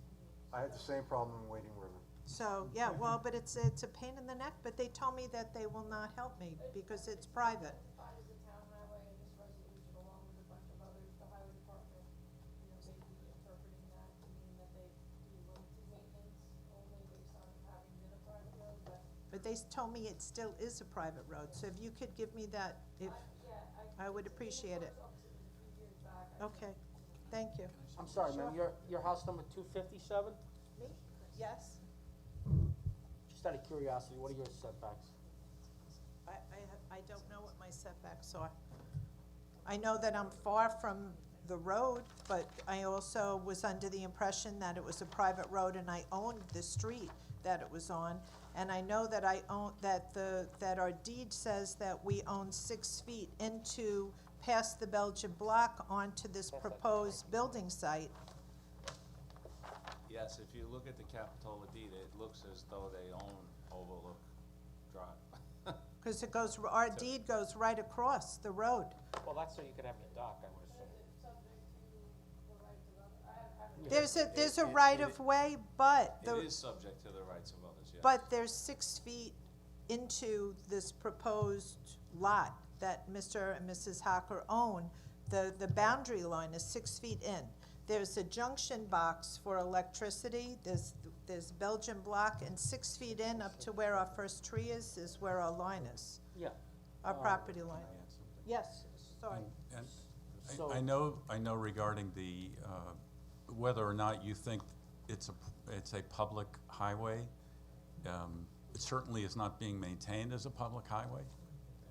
I had the same problem in Wading River. So, yeah, well, but it's a pain in the neck, but they told me that they will not help me because it's private. Defined as a town highway in this resolution, along with a bunch of others, the highway department, may be interpreting that to mean that they do limited maintenance only based on it having been a private road, But they told me it still is a private road, so if you could give me that, if, I would appreciate it. Okay, thank you. I'm sorry, ma'am, your house number 257? Me? Yes? Just out of curiosity, what are your setbacks? I don't know what my setbacks are. I know that I'm far from the road, but I also was under the impression that it was a private road and I owned the street that it was on. And I know that I own, that our deed says that we own 6 feet into, past the Belgian block onto this proposed building site. Yes, if you look at the Capitola deed, it looks as though they own Overlook Drive. Because it goes, our deed goes right across the road. Well, that's so you could have your dock, I would assume. There's a right of way, but It the, is subject to the rights of others, yes. but there's 6 feet into this proposed lot that Mr. and Mrs. Hocker own. The boundary line is 6 feet in. There's a junction box for electricity, there's Belgian block, and 6 feet in up to where our first tree is where our line is, Yeah. our property line. Yes, sorry. And So- I know regarding the, whether or not you think it's a public highway, it certainly is not being maintained as a public highway.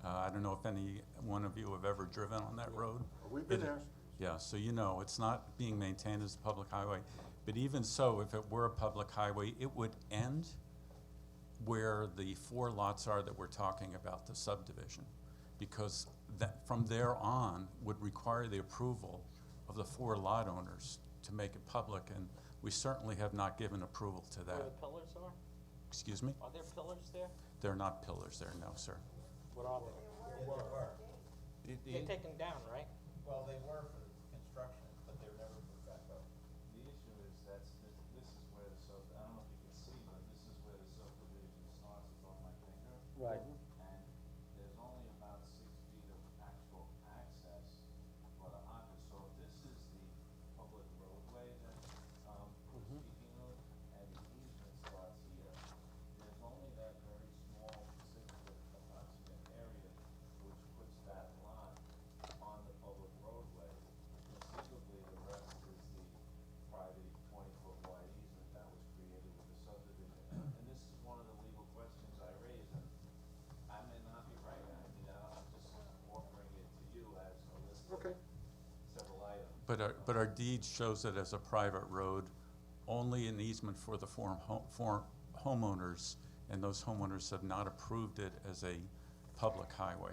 I don't know if any one of you have ever driven on that road. We've been It- there. Yeah, so you know, it's not being maintained as a public highway. But even so, if it were a public highway, it would end where the 4 lots are that we're talking about, the subdivision. Because that, from there on, would require the approval of the 4 lot owners to make it public, and we certainly have not given approval to Where the that. pillars are? Excuse me? Are there pillars there? They're not pillars there, no, sir. What are they? They were. They're taken down, right? Well, they were for construction, but they're never put back up. The issue is this is where the I don't know if you can see, but this is where the subdivision starts, it's on my finger. Right. but our deed shows it as a private road, only an easement for the for homeowners, and those homeowners have not approved it as a public highway.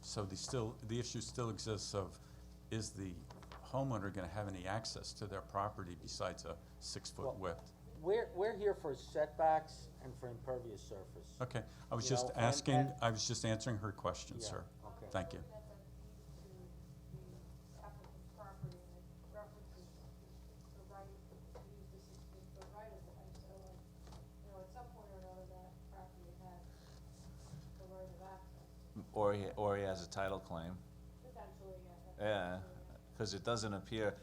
So the issue still exists of, is the homeowner gonna have any access to their property besides a 6-foot Well, width? We're here for setbacks and for impervious surface. Okay, I was You just know, asking, I was just answering her question, Yeah, sir. okay. Thank you. That's a deed to the applicant's property, and it references the right to use this as the right of way, so like, you know, at some point or another, that property had the right of access, Or he has a title claim. potentially, yeah. Yeah, because it doesn't appear,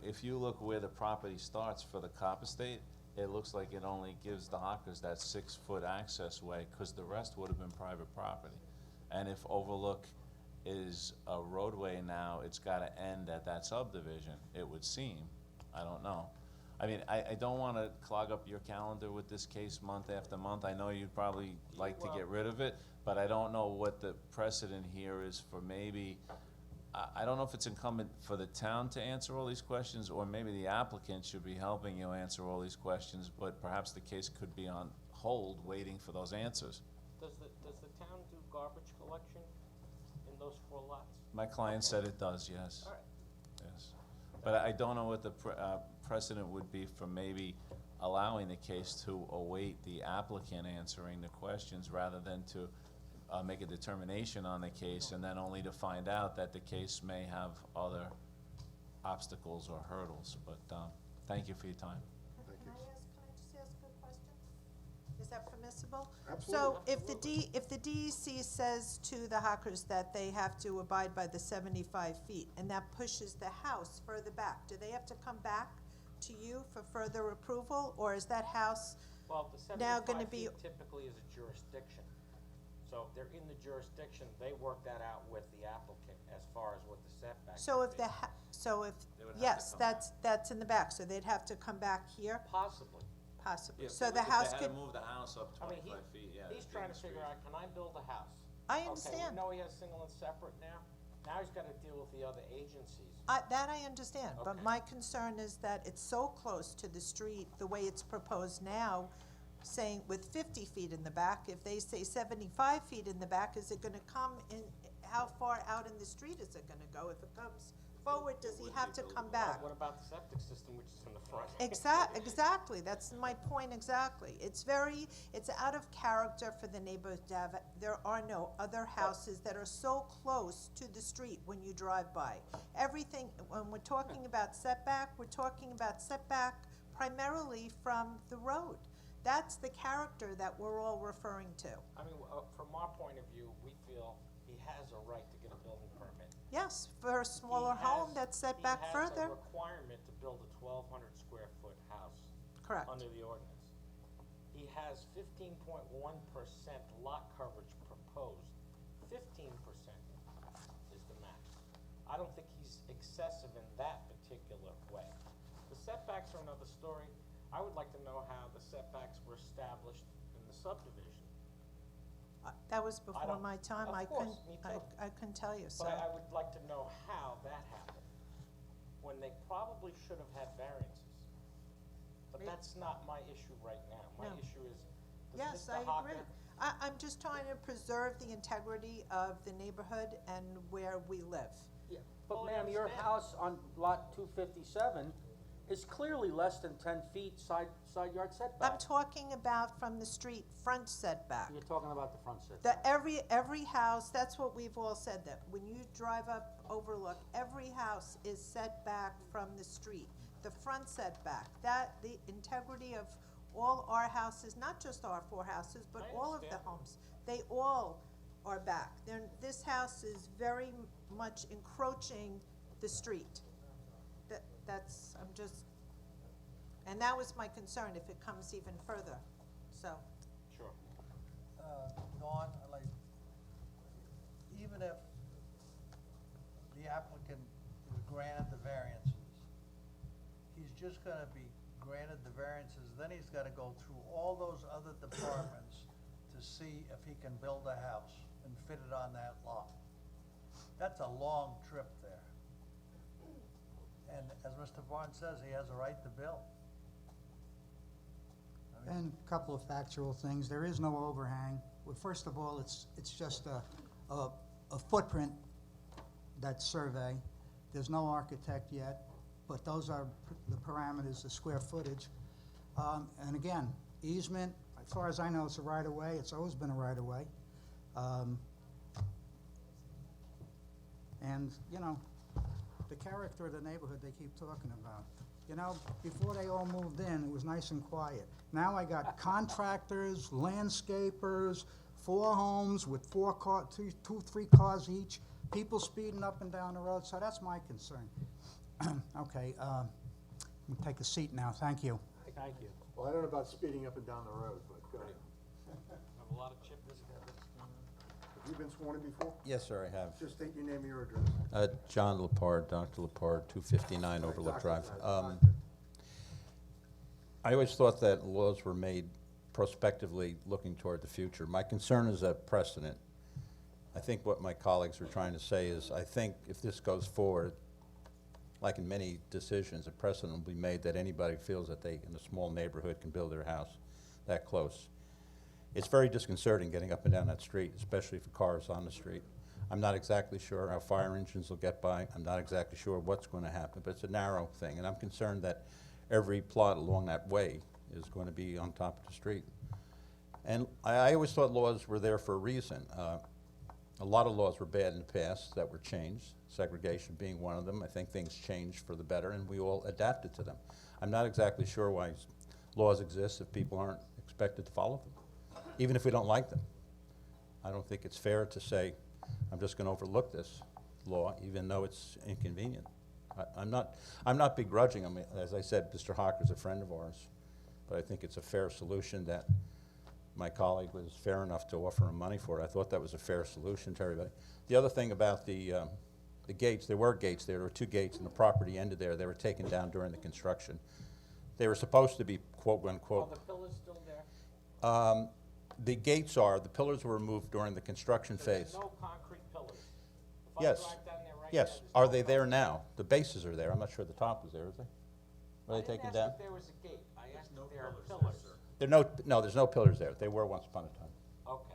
if you look where the property starts for the Copper State, it looks like it only gives the Hockers that 6-foot access way, because the rest would have been private property. And if Overlook is a roadway now, it's gotta end at that subdivision, it would seem. I don't know. I mean, I don't wanna clog up your calendar with this case month after month. I know you'd probably like to get rid of it, but I don't know what the precedent here is for maybe, I don't know if it's incumbent for the town to answer all these questions, or maybe the applicant should be helping you answer all these questions, but perhaps the case could be on hold, waiting for those answers. Does the town do garbage collection in those 4 lots? My client said it does, yes. All right. Yes. But I don't know what the precedent would be for maybe allowing the case to await the applicant answering the questions rather than to make a determination on the case and then only to find out that the case may have other obstacles or hurdles. But thank you for your time. Thank Can you. I just ask a question? Is that permissible? Absolutely. So if the DEC says to the Hockers that they have to abide by the 75 feet, and that pushes the house further back, do they have to come back to you for further approval, or is that house Well, the now gonna 75 be? feet typically is a jurisdiction. So if they're in the jurisdiction, they work that out with the applicant as far as what the setback So would if be. They would have to yes, come that's in the back, so they'd have to come back here, Possibly. possibly, If so they the would- house If could, they had to move the house up I mean, 25 feet, yeah. he's it'd be trying in to the figure street. out, can I build a house? I Okay, understand. we know he has single and separate now. Now he's gotta deal with the other agencies. That I understand, but Okay. my concern is that it's so close to the street, the way it's proposed now, saying with 50 feet in the back, if they say 75 feet in the back, is it gonna come in, how far out in the street is it gonna go? If it comes forward, does he have to come back? What about the septic system, which is in the front? Exactly, that's my point exactly. It's out of character for the neighborhood to have, there are no other houses that are so close to the street when you drive by. Everything, when we're talking about setback, we're talking about setback primarily from the road. That's the character that we're all referring to. I mean, from our point of view, we feel he has a right to get a building permit. Yes, for a smaller home that's set back further, He has a requirement to build a 1,200 square foot house correct. under the ordinance. He has 15.1% lot coverage proposed. 15% is the max. I don't think he's excessive in that particular way. The setbacks are another story. I would like to know how the setbacks were established in the subdivision. That was before don't- my time, of I course, couldn't, me too. I couldn't tell you, so. But I would like to know how that happened, when they probably should have had variances. But Me- that's not my issue right now. My No. issue is, Yes, does I Mr. Hocker? agree. I'm just trying to preserve the integrity of the neighborhood and where we live. Yeah, but Well, I ma'am, your understand. house on lot 257 is clearly less than 10 feet side yard I'm setback. talking about from the street front setback. You're talking about the front setback. Every house, that's what we've all said, that when you drive up Overlook, every house is set back from the street. The front setback, the integrity of all our houses, not just our 4 houses, but I all of the understand. homes, they all are back. This house is very much encroaching the street. And that was my concern, if it comes even further, so. Sure. Dawn, even if the applicant is granted the variances, he's just gonna be granted the variances, then he's gotta go through all those other departments to see if he can build a house and fit it on that lot. That's a long trip there. And as Mr. Barnes says, he has a right to build. I mean, And a couple of factual things, there is no overhang. Well, first of all, it's just a footprint, that survey. There's no architect yet, but those are the parameters, the square footage. And again, easement, as far as I know, it's a right-of-way, it's always been a right-of-way. And, you know, the character of the neighborhood they keep talking about. You know, before they all moved in, it was nice and quiet. Now I got contractors, landscapers, 4 homes with 4 cars, 3 cars each, people speeding up and down the road, so that's my concern. Okay, I'm gonna take a seat now, thank you. Thank you. Well, I don't know about speeding up and down the road, but, Have a lot of chip this guy. have you been sworn in before? Yes, sir, I have. Just state your name and your address. John Lepard, Dr. Lepard, 259 Overlook Drive. Doctor. I always thought that laws were made prospectively looking toward the future. My concern is a precedent. I think what my colleagues are trying to say is, I think if this goes forward, like in many decisions, a precedent will be made that anybody feels that they, in a small neighborhood, can build their house that close. It's very disconcerting getting up and down that street, especially for cars on the street. I'm not exactly sure how fire engines will get by. I'm not exactly sure what's going to happen, but it's a narrow thing, and I'm concerned that every plot along that way is going to be on top of the street. And I always thought laws were there for a reason. A lot of laws were bad in the past that were changed, segregation being one of them. I think things changed for the better, and we all adapted to them. I'm not exactly sure why laws exist if people aren't expected to follow them, even if we don't like them. I don't think it's fair to say, I'm just going to overlook this law, even though it's inconvenient. I'm not begrudging him. As I said, Mr. Hocker's a friend of ours, but I think it's a fair solution that my colleague was fair enough to offer him money for it. I thought that was a fair solution to everybody. The other thing about the gates, there were gates there. There were 2 gates, and the property ended there. They were taken down during the construction. They were supposed to be, quote, unquote. Are the pillars still there? The gates are, the pillars were removed during the construction So phase. there's no concrete pillars? If I Yes. drive down there right now, Yes. there's Are no they there concrete- now? The bases are there. I'm not sure the top is there, is they? Are they taken I down? didn't ask if there was a gate, I asked if there are pillars. No, there's no pillars there. They were once upon a time. Okay.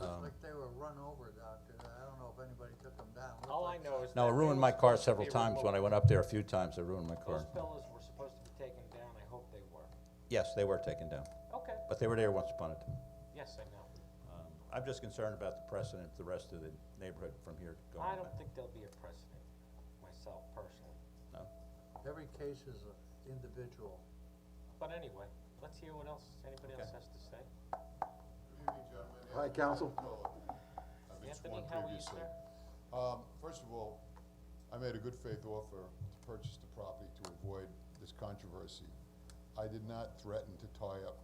looks like they were run over, Doctor. I don't know if anybody took them down. Looks All I like know is. No, it that ruined they my were car supposed to several be times when I removed. went up there a few times. It ruined my car. Those pillars were supposed to be taken down, I hope they were. Yes, they were taken down, Okay, but they were there once upon a time. yes, I know. I'm just concerned about the precedent for the rest of the neighborhood from here going I back. don't think there'll be a precedent, myself personally. No? Every case is an individual. But anyway, let's hear what else anybody else Okay. has to say. Good evening, gentlemen. Hi, counsel. I've been Anthony, sworn how are you, previously. sir? First of all, I made a good faith offer to purchase the property to avoid this controversy. I did not threaten to tie up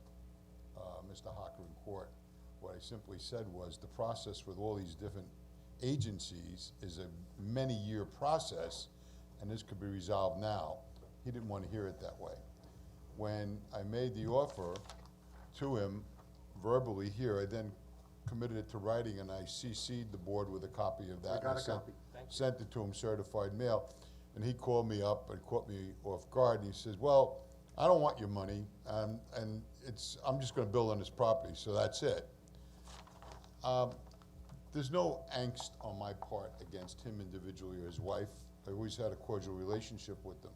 Mr. Hocker in court. What I simply said was the process with all these different agencies is a many-year process, and this could be resolved now. He didn't want to hear it that way. When I made the offer to him verbally here, I then committed it to writing, and I CC'd the board with a copy of that. I got and a sent- copy. Thank you. Sent it to him certified mail, and he called me up and caught me off guard, and he says, well, I don't want your money, and I'm just gonna build on this property, so that's it. There's no angst on my part against him individually or his wife. I always had a cordial relationship with them.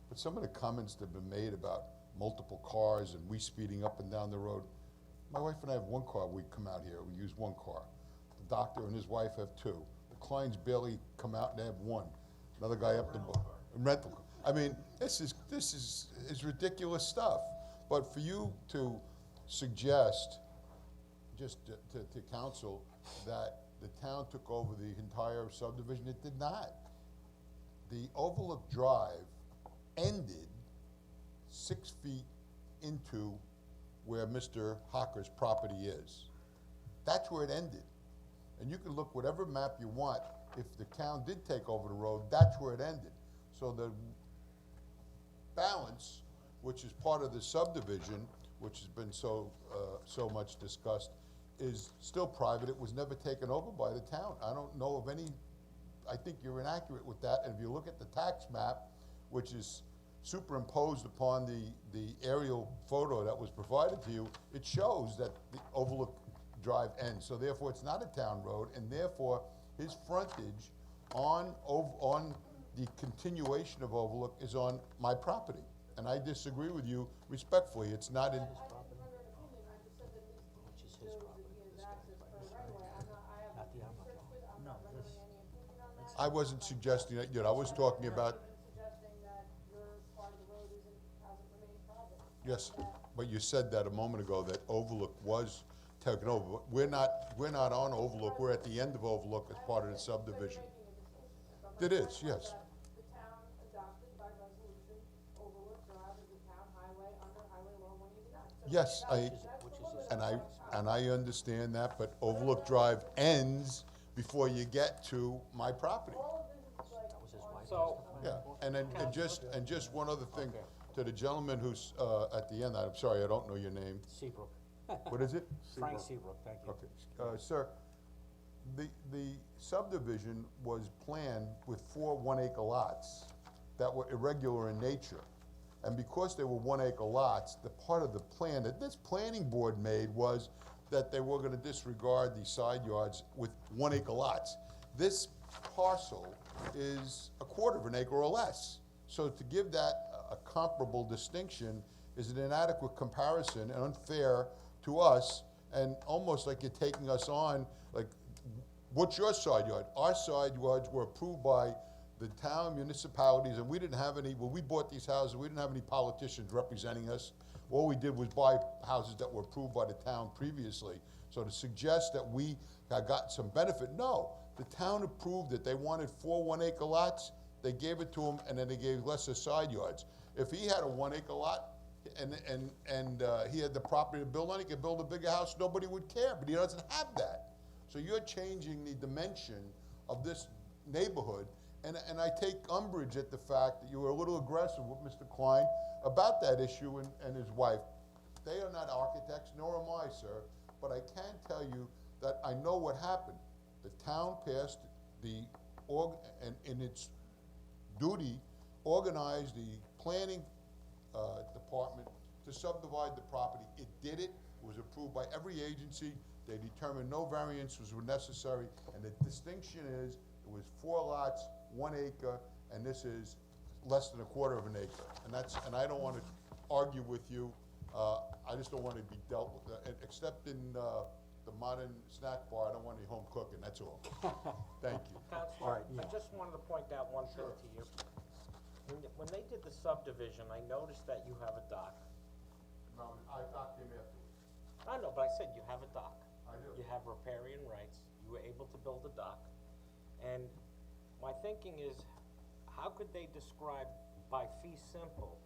But some of the comments that have been made about multiple cars and we speeding up and down the road, my wife and I have 1 car, we come out here, we use 1 car. The doctor and his wife have 2. The Kleins barely come out and they have 1. Another guy up the rental car. I mean, this is ridiculous stuff. But for you to suggest, just to counsel, that the town took over the entire subdivision, it did not. The Overlook Drive ended 6 feet into where Mr. Hocker's property is. That's where it ended. And you can look whatever map you want. If the town did take over the road, that's where it ended. So the balance, which is part of the subdivision, which has been so much discussed, is still private. It was never taken over by the town. I don't know of any I think you're inaccurate with that, and if you look at the tax map, which is superimposed upon the aerial photo that was provided to you, it shows that the Overlook Drive ends, so therefore it's not a town road, and therefore his frontage on the continuation of Overlook is on my property. And I disagree with you respectfully, it's not in, I didn't render an opinion, I just said that he shows that he has access for the right of way, I haven't researched it, I'm not rendering any opinion on that. I wasn't suggesting that, I was talking about, I'm suggesting that your part of the road hasn't remained private. yes, but you said that a moment ago, that Overlook was taken over, but we're not on Overlook, we're at the end of Overlook as part of the subdivision. It is, yes. The town adopted by resolution Overlook Drive as a town highway under Highway Law 189. So Yes, and I understand that, but Overlook Drive ends before you get to my property. all of this is like on. So, Yeah, and just one other thing, to the gentleman who's, at the end, I'm sorry, I don't know your name. Seabrook. What is it? Frank Seabrook, thank you. Okay, sir, the subdivision was planned with 4 one-acre lots that were irregular in nature. And because they were 1-acre lots, the part of the plan that this planning board made was that they were gonna disregard the side yards with 1-acre lots. This parcel is 1/4 of an acre or less. So to give that a comparable distinction is an inadequate comparison and unfair to us, and almost like you're taking us on, like, what's your side yard? Our side yards were approved by the town municipalities, and we didn't have any, when we bought these houses, we didn't have any politicians representing us. All we did was buy houses that were approved by the town previously. So to suggest that we got some benefit, no. The town approved that they wanted 4 one-acre lots, they gave it to them, and then they gave lesser side yards. If he had a 1-acre lot, and he had the property to build on, he could build a bigger house, nobody would care, but he doesn't have that. So you're changing the dimension of this neighborhood, and I take umbrage at the fact that you were a little aggressive with Mr. Klein about that issue and his wife. They are not architects, nor am I, sir, but I can tell you that I know what happened. The town passed and in its duty, organized the planning department to subdivide the property. It did it, it was approved by every agency, they determined no variances were necessary, and the distinction is, it was 4 lots, 1 acre, and this is less than 1/4 of an acre. And I don't wanna argue with you, I just don't wanna be dealt with, except in, the modern snack bar, I don't want any home cooking, that's all. Thank you. Counselor, I just wanted to point out one thing to you. When they did the subdivision, I noticed that you have a dock. No, I docked him afterwards. I know, but I said you have a dock. I do. You have riparian rights, you were able to build a dock. And my thinking is, how could they describe by fee simple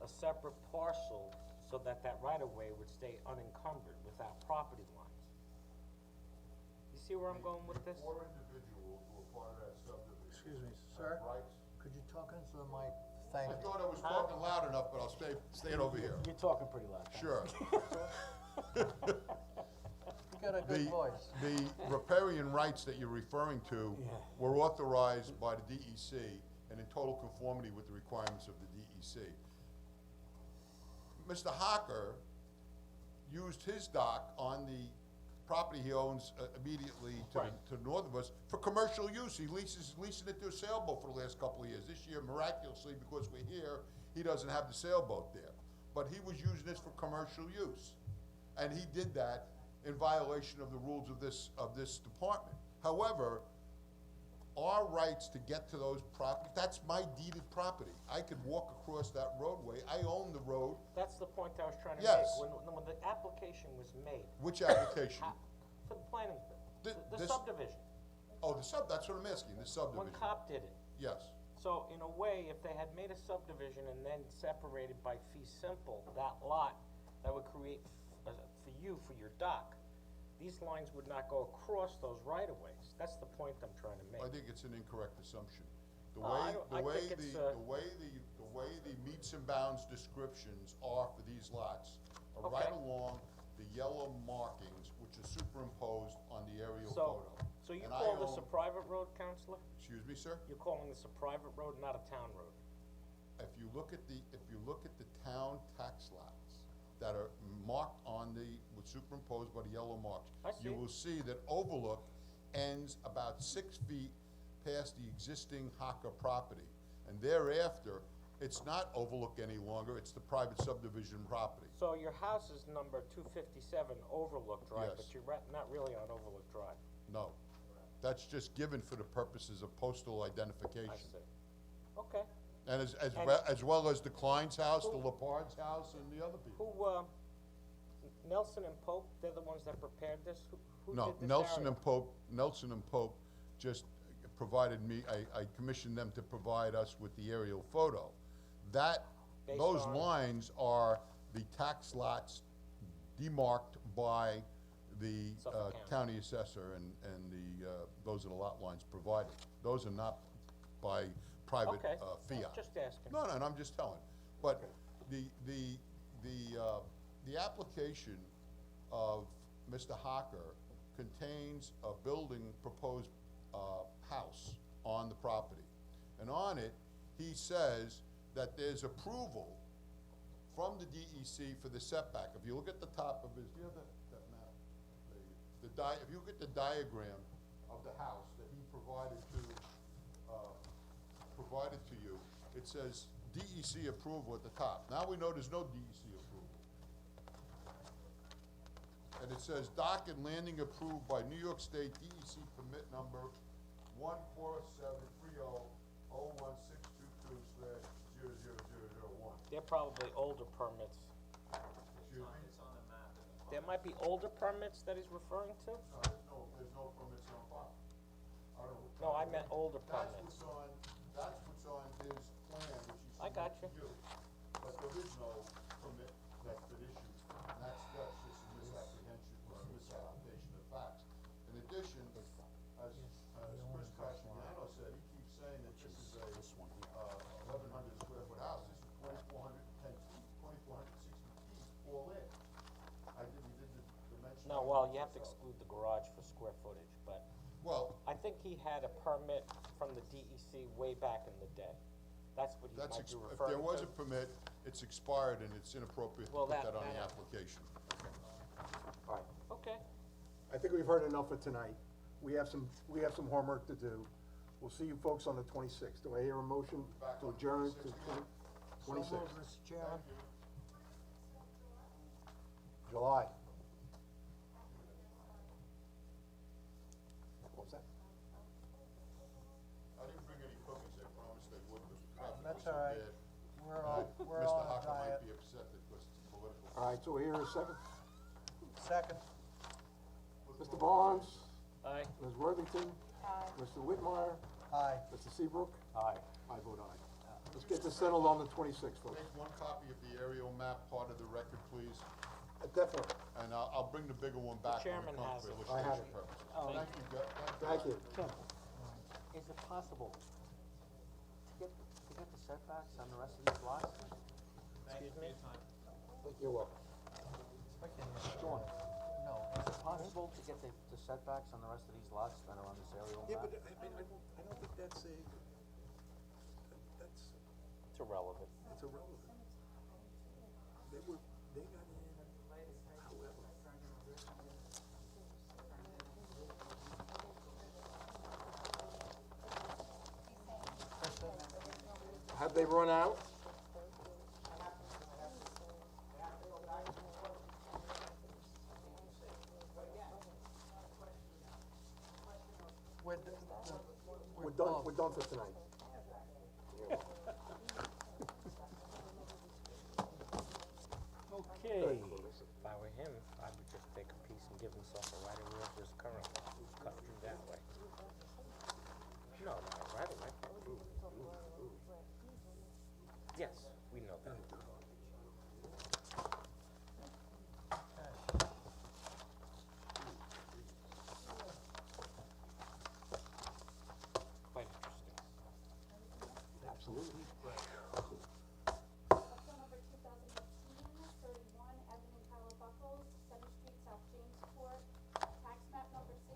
a separate parcel so that that right-of-way would stay unencumbered without property lines? You see where I'm going with this? The 4 individuals who were part of that subdivision. Excuse me, have sir? rights. Could you talk into the mic? Thank I you. thought I was talking loud enough, but I'll stay over here. You're talking pretty loud. Sure. You got a good voice. The riparian rights that you're referring to were authorized by the DEC and in total conformity with the requirements of the DEC. Mr. Hocker used his dock on the property he owns immediately to the north of us for commercial use. He leasing it to a sailboat for the last couple of years. This year, miraculously, because we're here, he doesn't have the sailboat there. But he was using this for commercial use. And he did that in violation of the rules of this department. However, our rights to get to those properties, that's my deeded property. I could walk across that roadway. I own the road. That's the point I was trying to make. Yes. When the application was made, Which application? for the planning, the This- subdivision, Oh, that's what I'm asking, the when subdivision. COP did it. Yes. So in a way, if they had made a subdivision and then separated by fee simple, that lot, that would create, for you, for your dock, these lines would not go across those right-of-ways. That's the point I'm trying to make. I think it's an incorrect assumption. The I way think it's, the way the meets and bounds descriptions are for these lots are right Okay. along the yellow markings, which are superimposed on the aerial So, photo. So you And I call this a own- private road, Counselor? Excuse me, sir? You're calling this a private road, not a town road? If you look at the town tax lots that are marked on superimposed by the yellow marks, I you see. will see that Overlook ends about 6 feet past the existing Hocker property. And thereafter, it's not Overlook any longer, it's the private subdivision property. So your house is number 257 Overlook Drive, but Yes. you're not really on Overlook Drive. No. That's just given for the purposes of postal identification. I see. Okay. And as well as the Klein's house, the Lepard's house, and the other people. Who, Nelson and Pope, they're the ones that prepared this? Who No, did this Nelson area? and Pope just provided me, I commissioned them to provide us with the aerial photo. Based Those on- lines are the tax lots demarked by the Suffolk County. county assessor and those are the lot lines provided. Those are not by private Okay, fiat. just asking. No, I'm just telling. But the application of Mr. Hocker contains a proposed house on the property. And on it, he says that there's approval from the DEC for the setback. If you look at the top of his, do you have that map? If you look at the diagram of the house that he provided to you, it says DEC approval at the top. Now we know there's no DEC approval. And it says dock and landing approved by New York State DEC permit number 14730016222/00001. They're probably older permits. Excuse me? It's on the map. There might be older permits that he's referring to? No, there's no permits on file. No, I meant older That's permits. that's what's on his plan, which he I got submitted to you. But there is no permit that's been issued, and that's just a misapprehension, or a misapplication of facts. In addition, as Chris Cassiano said, he keeps saying that this is a, 1,100 square foot house, this is 2,410 feet, 2,460 feet, all in. We did the dimension. No, well, you have to exclude the garage for square footage, but Well, I think he had a permit from the DEC way back in the day. That's what he might be if referring to. there was a permit, it's expired and it's inappropriate to Well, put that- that on the that- application. All right, okay. I think we've heard enough for tonight. We have some homework to do. We'll see you folks on the 26th. Do I hear a motion Back to on adjourn to 26th. 26th? So moved, Mr. Chairman. July. What was that? I didn't bring any cookies, they promised they would, but the traffic was That's so all right. bad. We're all on a Mr. Hocker diet. might be upset because it's political. All right, so here is second. Second. Mr. Barnes, Aye. Ms. Worthington, Mr. Whitmire, Aye. Mr. Seabrook. Aye. I vote aye. Let's get this settled on the 26th, folks. Take one copy of the aerial map part of the record, please, Definitely. and I'll bring the bigger one back when chairman it comes has for it. I have illustration it. purposes. Oh. Thank you, Thank you. Kim, is it possible to get the setbacks on the rest of these lots? Excuse me? You're welcome. Sean, no, is it possible to get the setbacks on the rest of these lots that are on this aerial map? Yeah, but I don't think that's It's irrelevant. it's irrelevant. They got in, however. Have they run out? We're done for tonight. Okay. If I were him, I would just take a piece and give himself a right of way of his current lot, cut through that way. No, right of way. Yes, we know that. Quite interesting. Absolutely. Appeal number 2015, 31 Avenue Tower Buckles, Center Street, South Jamesport, tax map number 6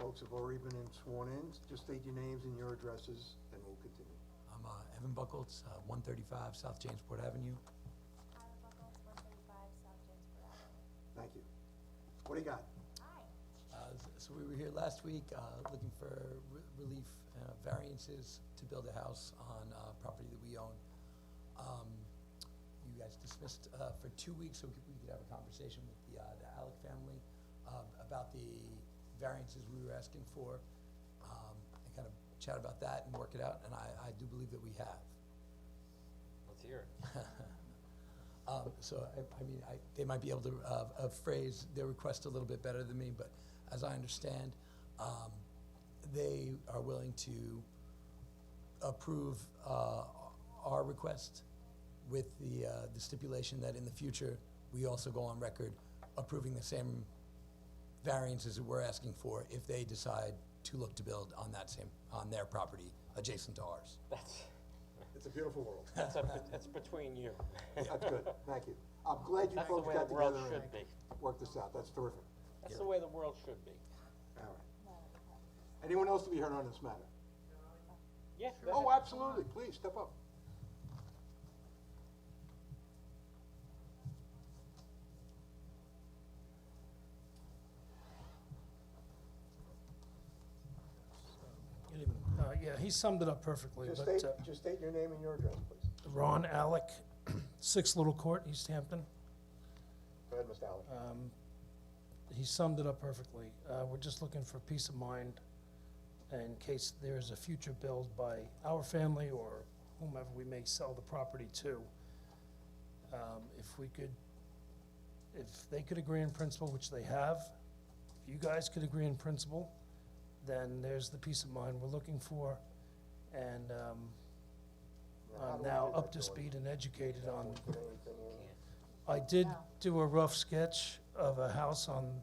folks have already been sworn in. Just state your names and your addresses, and we'll continue. I'm Evan Buckles, 135 South Jamesport Avenue. Tyler Buckles, 135 South Jamesport Avenue. Thank you. What do you got? Hi. So we were here last week looking for relief, variances to build a house on property that we own. You guys dismissed for 2 weeks so we could have a conversation with the Alec family about the variances we were asking for, and kind of chat about that and work it out, and I do believe that we have. Let's hear it. So, I mean, they might be able to phrase their request a little bit better than me, but as I understand, they are willing to approve our request with the stipulation that in the future, we also go on record approving the same variances that we're asking for if they decide to look to build on on their property adjacent to ours. It's a beautiful world. That's between you. That's good, thank you. I'm glad you That's the folks way got the world together should be. and worked this out. That's terrific. That's the way the world should be. All right. Anyone else to be heard on this matter? Yeah. Oh, absolutely. Please, step up. Good evening. Yeah, he summed it up perfectly, Just but state your name and your address, please. Ron Alec, 6 Little Court, East Hampton. Go ahead, Mr. Allen. He summed it up perfectly. We're just looking for peace of mind in case there's a future build by our family or whomever we may sell the property to. If they could agree in principle, which they have, if you guys could agree in principle, then there's the peace of mind we're looking for. And How I'm do we now do up that, to George? speed and educated on. Put anything in? I did do a rough sketch of a house on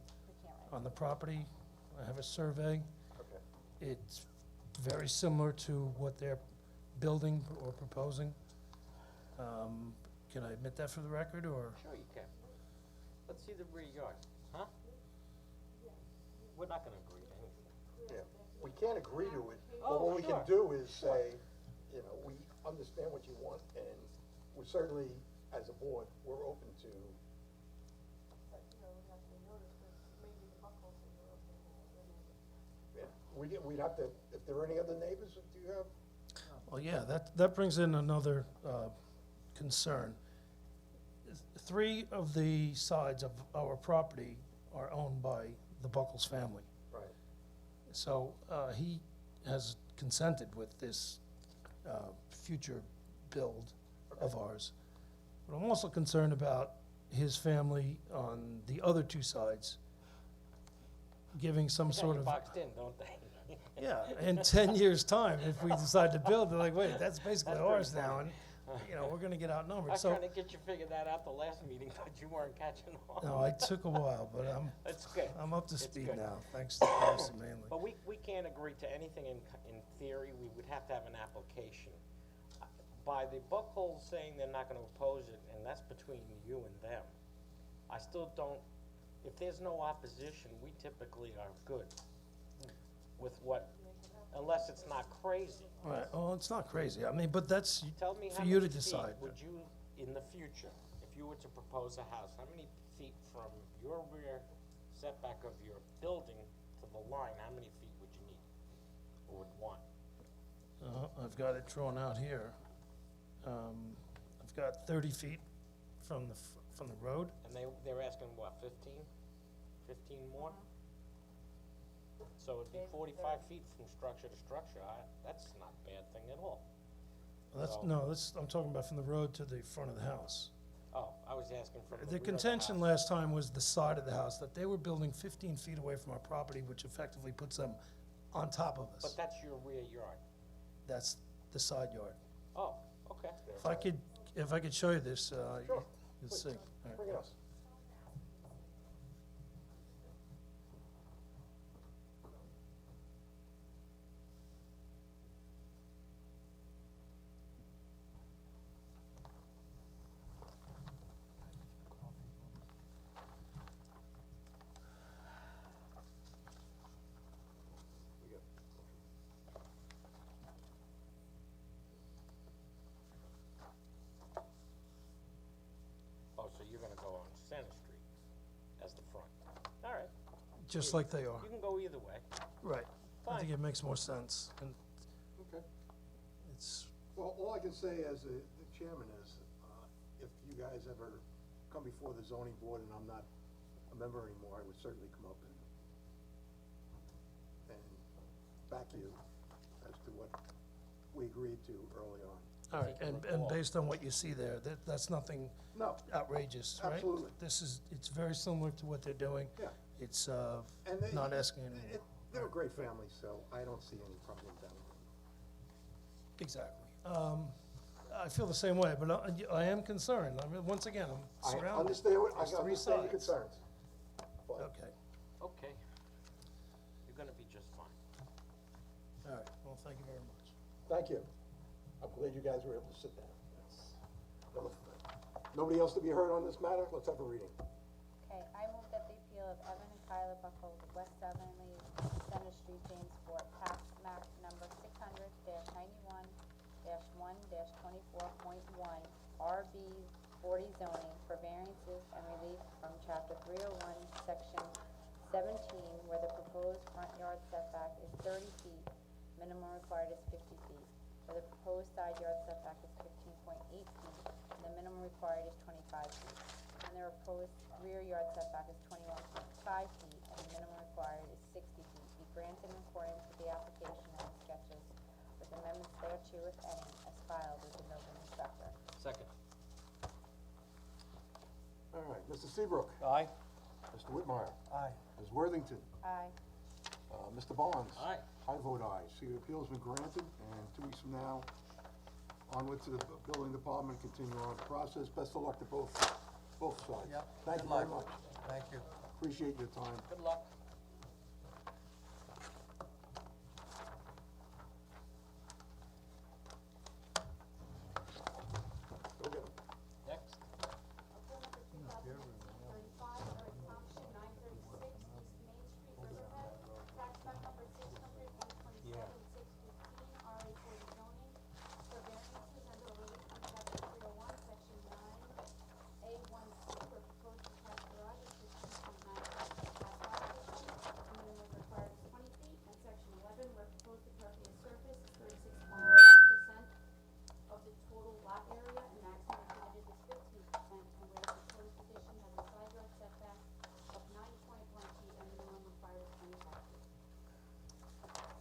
the property. I have a survey. Okay. It's very similar to what they're building or proposing. Can I admit that for the record, or? Sure you can. Let's see the rear yard, huh? We're not gonna agree to anything. Yeah, we can't agree to it, but Oh, what we can sure. do is say, you know, we understand what you want, and we're certainly, as a board, we're open to. Yeah, we'd have to, if there are any other neighbors, do you have? Well, yeah, that brings in another concern. 3 of the sides of our property are owned by the Buckles family. Right. So he has consented with this future build of ours. But I'm also concerned about his family on the other 2 sides giving some They got sort you of. boxed in, don't they? Yeah, in 10 years' time, if we decide to build, they're like, wait, that's basically That's pretty ours now, funny. and we're gonna get I outnumbered, was so. trying to get you figure that out the last meeting, but you weren't catching on. No, it took a while, but It's good. I'm up to It's speed good. now, thanks to Carson mainly. But we can't agree to anything in theory, we would have to have an application. By the Buckles saying they're not gonna oppose it, and that's between you and them, I still don't, if there's no opposition, we typically are good with what, unless it's not crazy. Right, well, it's not crazy, I mean, but that's Tell me for how you to many feet decide. would you, in the future, if you were to propose a house, how many feet from your rear setback of your building to the line, how many feet would you need, or would want? I've got it drawn out here. I've got 30 feet from the road. And they're asking what, 15 more? So it'd be 45 feet from structure to structure, that's not a bad thing at all. Well, I'm talking about from the road to the front of the house. Oh, I was asking from the The rear of contention house. last time was the side of the house, that they were building 15 feet away from our property, which effectively puts them on top of us. But that's your rear yard. That's the side yard. Oh, okay. If I could show you this, Sure. you'll see. All right. Bring it up. just like they are. You can go either way. Right. I think Fine. it makes more sense, and Okay. it's, Well, all I can say as the chairman is, if you guys ever come before the zoning board and I'm not a member anymore, I would certainly come up and back you as to what we agreed to early on. all right, and based on what you see there, that's nothing No, outrageous, right? Absolutely. It's very similar to what they're doing. yeah. It's, And they, not asking any more. they're a great family, so I don't see any problem down the road. Exactly. I feel the same way, but I am concerned. I mean, once again, I'm I surrounded. understand what, I There's three understand your sides. concerns. But Okay, Okay. You're gonna be just fine. all right, well, thank you very much. thank you. I'm glad you guys were able to sit down. Nobody else to be heard on this matter? Let's have a reading. Okay, I move that the appeal of Evan and Kyla Buckles, West Seventy Center Street, Jamesport, tax map number 600-91-1-24.1, RB 40 zoning for variances and relief from chapter 301, section 17, where the proposed front yard setback is 30 feet, minimum required is 50 feet, where the proposed side yard setback is 15.8 feet, and the minimum required is 25 feet, and the proposed rear yard setback is 21.5 feet, and the minimum required is 60 feet, be granted in accordance with the application and sketches with amendments thereto, if any, as filed with the building inspector. Second. All right, Mr. Seabrook. Aye? Mr. Whitmire. Aye. Ms. Worthington. Aye. Mr. Barnes. Aye. I vote aye. So your appeal's been granted, and 2 weeks from now, onward to the building department, continue on the process. Best of luck to both sides. Yep. Thank Good you very luck. much. Thank you. Appreciate your time. Good luck. Go get 'em. Next. Appeal number 2035, Eric Thompson, 936 East Main Street, Riverhead. Tax map number 600-127-615, RA 40 zoning for variances and or relief from chapter 301, section 9A1C, where proposed detached garage is 15.9 feet, lot 5 addition, the minimum required is 20 feet, and section 11, where proposed impervious surface is 36.5% of the total lot area, and maximum permitted is 15%, and where the proposed addition has a side yard setback of 9.1 feet, and minimum required is 25 feet.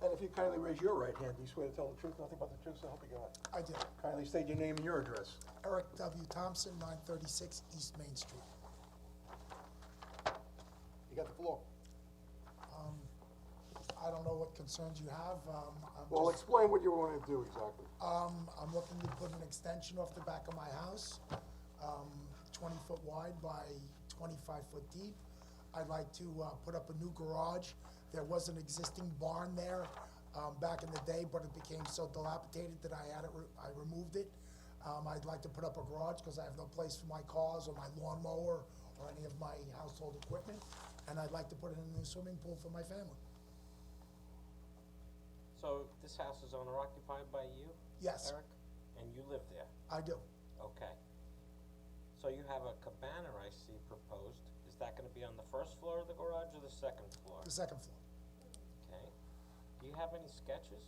And if you kindly raise your right hand, do you swear to tell the truth, nothing but the truth, so help you God? I do. Kindly state your name and your address. Eric W. Thompson, 936 East Main Street. You got the floor. I don't know what concerns you have. Well, explain what you want to do exactly. I'm looking to put an extension off the back of my house, 20-foot wide by 25-foot deep. I'd like to put up a new garage. There was an existing barn there back in the day, but it became so dilapidated that I removed it. I'd like to put up a garage because I have no place for my cars or my lawnmower or any of my household equipment. And I'd like to put in a new swimming pool for my family. So this house is owner occupied by you? Yes. Eric? And you live there? I do. Okay. So you have a cabana, I see, proposed. Is that gonna be on the first floor of the garage or the second floor? The second floor. Okay. Do you have any sketches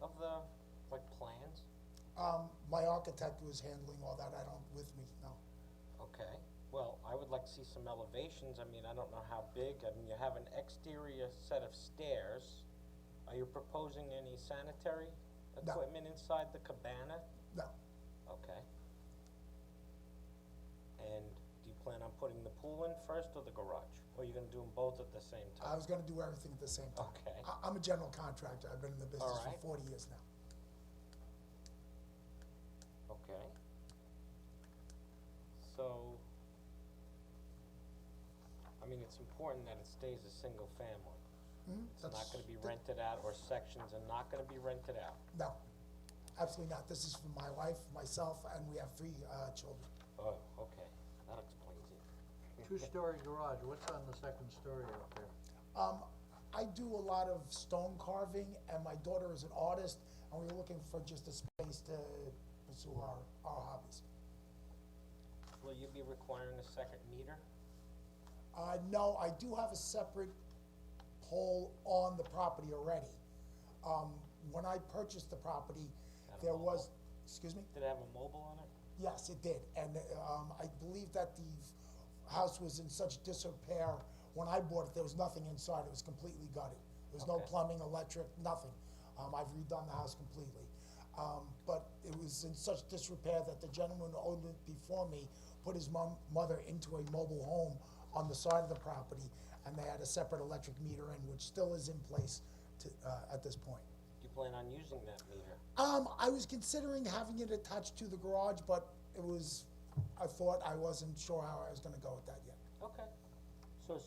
of the, like, plans? My architect was handling all that. I don't with me, no. Okay. Well, I would like to see some elevations. I mean, I don't know how big. I mean, you have an exterior set of stairs. Are you proposing any sanitary No. equipment inside the cabana? No. Okay. And do you plan on putting the pool in first or the garage? Or are you gonna do them both at the same I time? was gonna do everything at the same time. Okay. I'm a general contractor. I've been in the business All right. for 40 years now. Okay. So, I mean, it's important that it stays a single family. It's not gonna be rented out, or sections are not gonna be rented out. No, absolutely not. This is for my wife, myself, and we have 3 children. Oh, okay, that explains it. Two-story garage, what's on the second story up there? I do a lot of stone carving, and my daughter is an artist, and we were looking for just a space to pursue our hobbies. Will you be requiring a second meter? No, I do have a separate pole on the property already. When I purchased the property, there was, excuse me? Did it have a mobile on it? Yes, it did, and, I believe that the house was in such disrepair, when I bought it, there was nothing inside, it was completely gutted. There was no Okay. plumbing, electric, nothing. I've redone the house completely. But it was in such disrepair that the gentleman who owned it before me put his mother into a mobile home on the side of the property, and they had a separate electric meter in, which still is in place to, at this point. Do you plan on using that meter? I was considering having it attached to the garage, but it was, I thought, I wasn't sure how I was gonna go with that yet. Okay. So,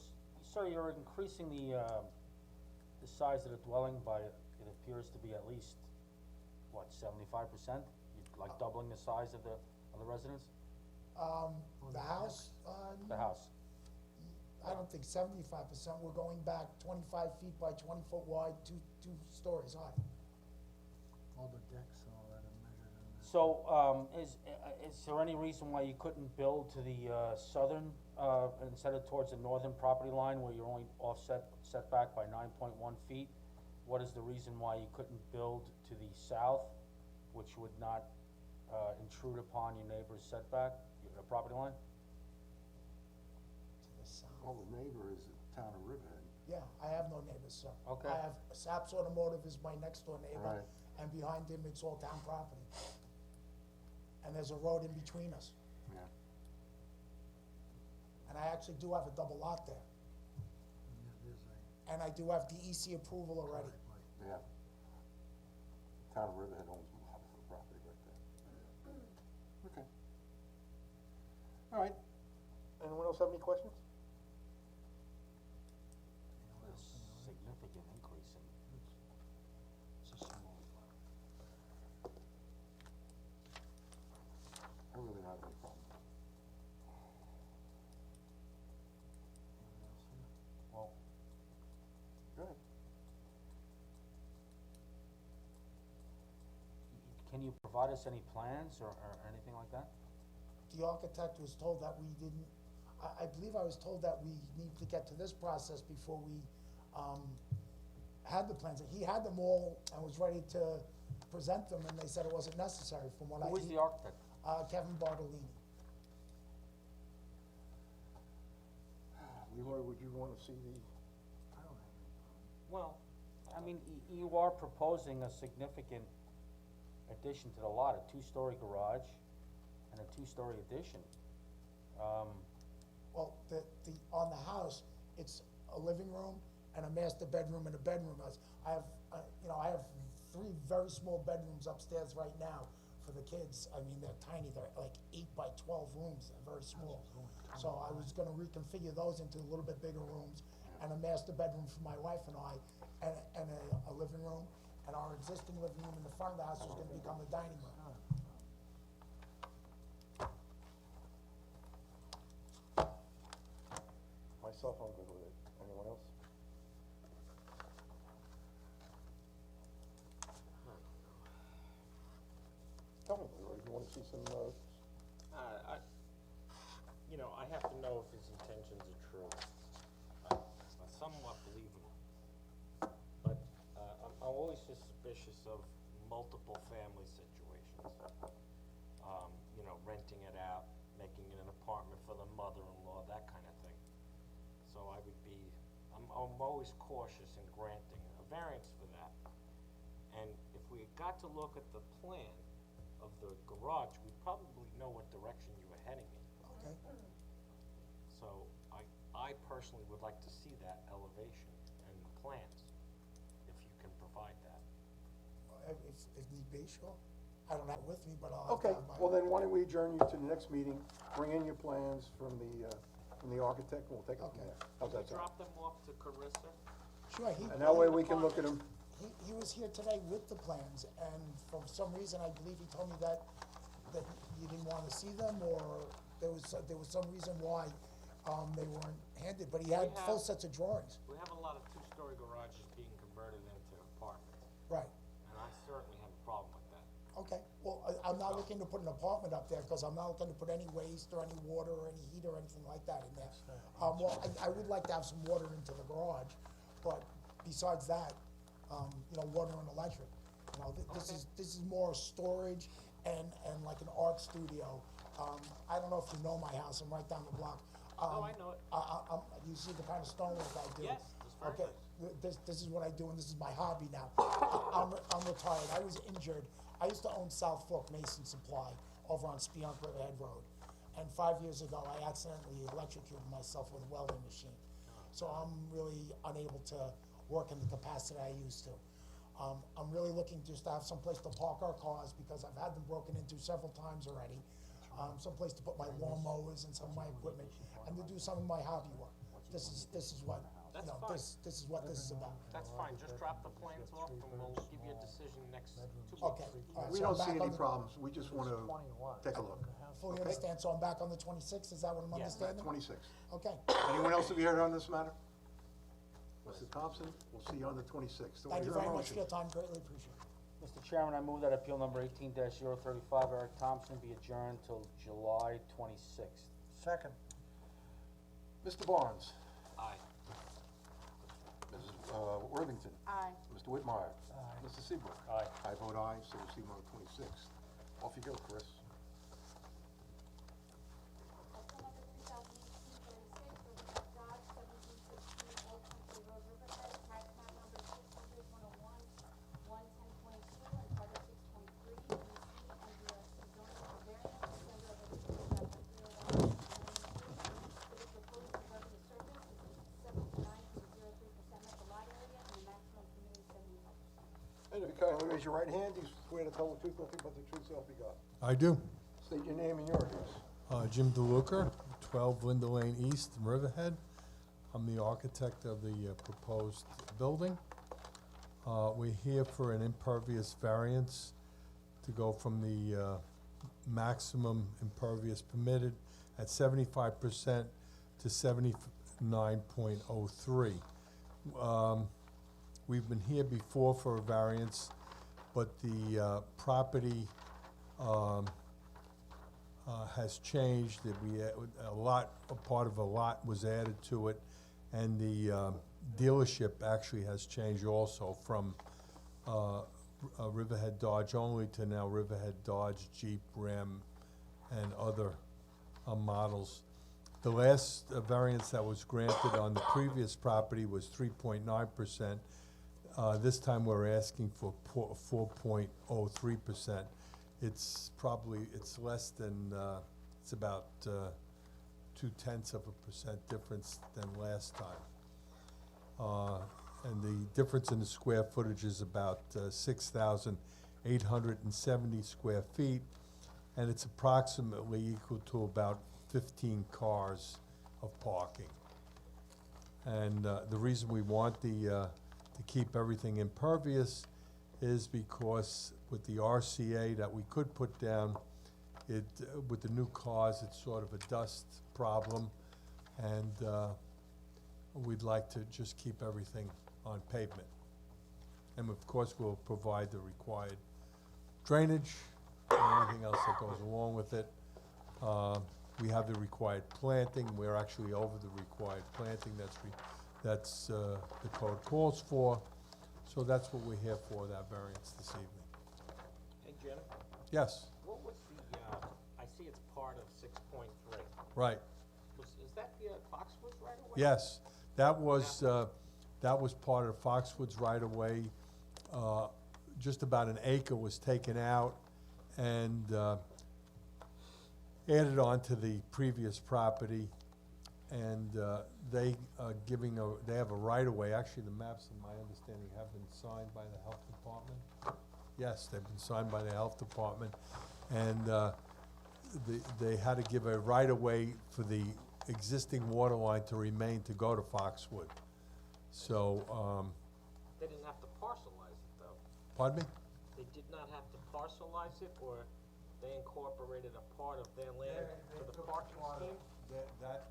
sir, you're increasing the size of the dwelling by, it appears to be at least, what, 75%? Like doubling the size of the residence? The house, The house? I don't think 75%, we're going back 25 feet by 20 foot wide, two stories high. All the decks and all that are measured in there. So, is there any reason why you couldn't build to the, southern, instead of towards the northern property line where you're only set back by 9.1 feet? What is the reason why you couldn't build to the south, which would not, intrude upon your neighbor's setback, your property line? To the south. Well, the neighbor is the town of Riverhead. Yeah, I have no neighbors, sir. Okay. I have, Saps Automotive is my next door neighbor, Right. and behind him, it's all town property. And there's a road in between us, Yeah. and I actually do have a double lot there, Yeah, there's a, and I do have DEC approval already. Yeah. Town of Riverhead owns a lot of the property right there. Okay. All right. Anyone else have any questions? Significant increase in. it's a small lot. I really don't have any problem. Well, Good. can you provide us any plans or anything like that? The architect was told that we didn't, I believe I was told that we need to get to this process before we, had the plans. He had them all and was ready to present them, and they said it wasn't necessary from what I. Who is the architect? Kevin Bartolini. Leroy, would you wanna see the, I don't have any problem. Well, I mean, you are proposing a significant addition to the lot, a two-story garage and a two-story addition. Well, on the house, it's a living room and a master bedroom and a bedroom. I have 3 very small bedrooms upstairs right now for the kids. I mean, they're tiny, they're like 8 by 12 rooms, they're very small. So I was gonna reconfigure those into a little bit bigger rooms and a master bedroom for my wife and I, and a living room. And our existing living room in the front of the house is gonna become a dining room. myself, I'm good with it. Anyone else? Tell me, Leroy, you wanna see some, I have to know if his intentions are true. Somewhat believable. But, I'm always suspicious of multiple family situations. Renting it out, making it an apartment for the mother-in-law, that kind of thing. So I would be, I'm always cautious in granting a variance for that. And if we got to look at the plan of the garage, we'd probably know what direction you were heading in. Okay? So I personally would like to see that elevation and plans, if you can provide that. If need be, sure. I don't have it with me, but I'll have to okay, have my. well then, why don't we adjourn you to the next meeting, bring in your plans from the architect, and we'll take it from Okay. there. How's that sound? Drop them off to Carissa? Sure, he. And that way we can look at them. He was here today with the plans, and for some reason, I believe he told me that you didn't wanna see them, or there was some reason why, they weren't handed, but he had We full have- sets of drawings. We have a lot of two-story garages being converted into apartments, Right, and I certainly have a problem with that. okay, well, I'm not looking to put an apartment up there, cause I'm not looking to put any waste or any water or any heat or anything like that in there. Well, I would like to have some water into the garage, but besides that, you know, water and electric. You know, this is more storage and like an art studio. I don't know if you know my house, I'm right down the block. Oh, I know it. You see the kind of stonework I do? Yes, it's very Okay, this is what I do, and this is my hobby now. I'm retired, I was injured. I used to own South Fork Mason Supply over on Spionk Riverhead Road. And 5 years ago, I accidentally electrocuted myself with a welding machine. So I'm really unable to work in the capacity I used to. I'm really looking just to have someplace to park our cars because I've had them broken into several times already. Someplace to put my lawnmowers and some of my equipment, and to do some of my hobby work. This is what, you know, this is what this is about. That's fine, just drop the plans off and we'll give you a decision next 2 weeks. Okay, all right, We so I'm don't see back any on the- problems, we just wanna take a look. Fully Okay. understand, so I'm back on the 26th, is that what I'm understanding? 26. Okay. Anyone else to be heard on this matter? Mr. Thompson, we'll see you on the 26th. Do I Thank you hear a very much for motion? your time, greatly appreciate it. Mr. Chairman, I move that appeal number 18-035, Eric Thompson, be adjourned till July 26th. Second. Mr. Barnes? Aye. Mrs. Worthington? Aye. Mr. Whitmire? Aye. Mr. Seabrook? Aye. I vote aye, so we'll see him on the 26th. Off you go, Chris. Appeal number 2018-36, Riverhead Dodge, 1716 Old Country Road, Riverhead, tax map number 600-101-110.2, and title 623, DC, and DRC zoning for variance, assembly of a chapter 301, for the proposed impervious surface is 79.03% of the lot area, and the maximum permitted is 75%. And if you kindly raise your right hand, do you swear to tell the truth, nothing but the truth, so help you God? I do. State your name and your address. Jim DeLuca, 12 Linda Lane East, in Riverhead. I'm the architect of the proposed building. We're here for an impervious variance to go from the maximum impervious permitted at 75% to 79.03. We've been here before for a variance, but the property has changed. That a part of a lot was added to it, and the dealership actually has changed also from Riverhead Dodge only to now Riverhead Dodge, Jeep, Ram, and other models. The last variance that was granted on the previous property was 3.9%. This time we're asking for 4.03%. It's less than, it's about 0.2% difference than last time. And the difference in the square footage is about 6,870 square feet, and it's approximately equal to about 15 cars of parking. And the reason we want to keep everything impervious is because with the RCA that we could put down, with the new cars, it's sort of a dust problem, and we'd like to just keep everything on pavement. And of course, we'll provide the required drainage and everything else that goes along with it. We have the required planting. We're actually over the required planting that's the code calls for. So that's what we're here for, that variance this evening. Hey, Jim, Yes, what was the, I see it's part of 6.3. right. Is that the Foxwoods right away? Yes, that was part of Foxwoods right away. Just about an acre was taken out and added on to the previous property. And they have a right-of-way. Actually, the maps, in my understanding, have been signed by the health department. Yes, they've been signed by the health department. And they had to give a right-of-way for the existing water line to remain to go to Foxwood. So, They didn't have to parcelize it, though. pardon me? They did not have to parcelize it, or they incorporated a part of their land for the parking scheme? That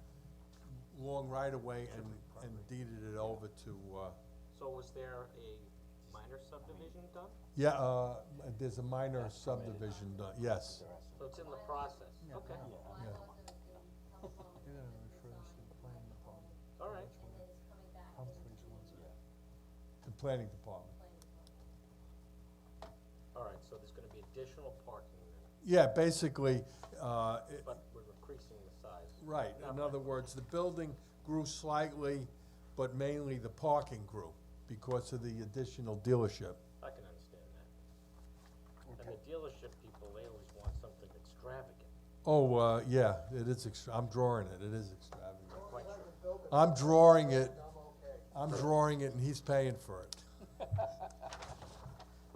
long right-of-way and deeded it over to, So was there a minor subdivision done? yeah, there's a minor subdivision done, yes. So it's in the process? Okay. Yeah. All right. planning department. All right, so there's gonna be additional parking then, Yeah, basically, but we're increasing the size. right, in other words, the building grew slightly, but mainly the parking grew because of the additional dealership. I can understand that. And the dealership people, they always want something extravagant. Oh, yeah, it is I'm drawing it, it is extravagant. Quite sure. I'm drawing it, and he's paying for it.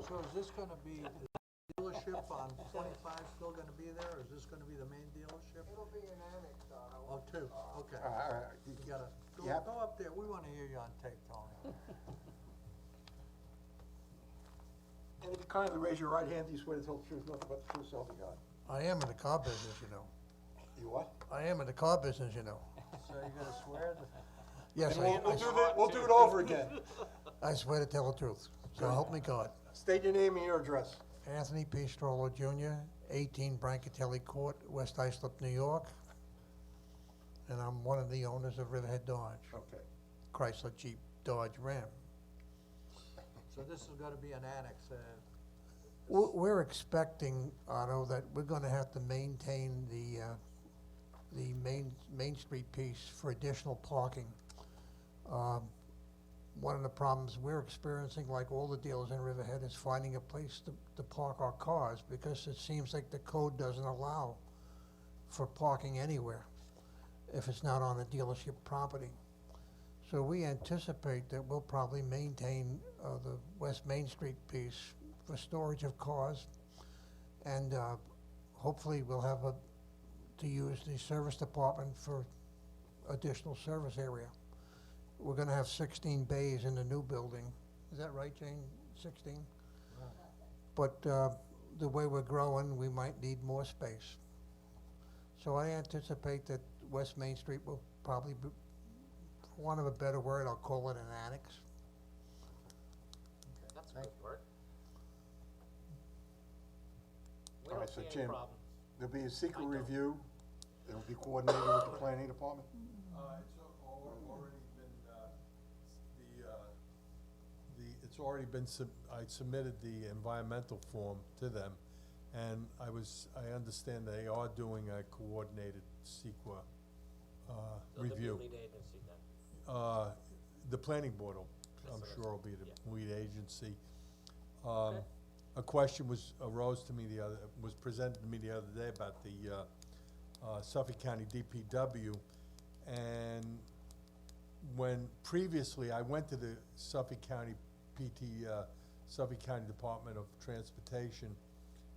So is this gonna be, is the dealership on 25 still gonna be there, or is this gonna be the main dealership? It'll be an annex, Oh, two, okay. All right, You gotta, Yep. go up there, we wanna hear you on tape, Tony. and if you kindly raise your right hand, do you swear to tell the truth, nothing but the truth, so help you God? I am in the car business, you know. You what? I am in the car business, you know. So you're gonna swear that? Yes, And we'll do it over again. I swear to tell the truth. So help me God. State your name and your address. Anthony P. Strollo Jr., 18 Brancatelli Court, West Islip, New York. And I'm one of the owners of Riverhead Dodge, Okay. Chrysler Jeep Dodge Ram. So this is gonna be an annex, We're expecting, Otto, that we're gonna have to maintain the Main Street piece for additional parking. One of the problems we're experiencing, like all the dealers in Riverhead, is finding a place to park our cars, because it seems like the code doesn't allow for parking anywhere if it's not on a dealership property. So we anticipate that we'll probably maintain the West Main Street piece for storage of cars, and hopefully we'll have to use the service department for additional service area. We're gonna have 16 bays in the new building. Is that right, Jane? 16? But the way we're growing, we might need more space. So I anticipate that West Main Street will probably be, for want of a better word, I'll call it an annex. That's a good word. We All don't right, so see any Jim, problem. there'll be a secret review. It'll be coordinated with the planning department. It's already been I submitted the environmental form to them, and I understand they are doing a coordinated CEQA, review. So the lead agency then? The planning board I'm sure will be the lead agency. A question arose to me was presented to me the other day about the, Suffolk County DPW, and when previously I went to the Suffolk County Suffolk County Department of Transportation,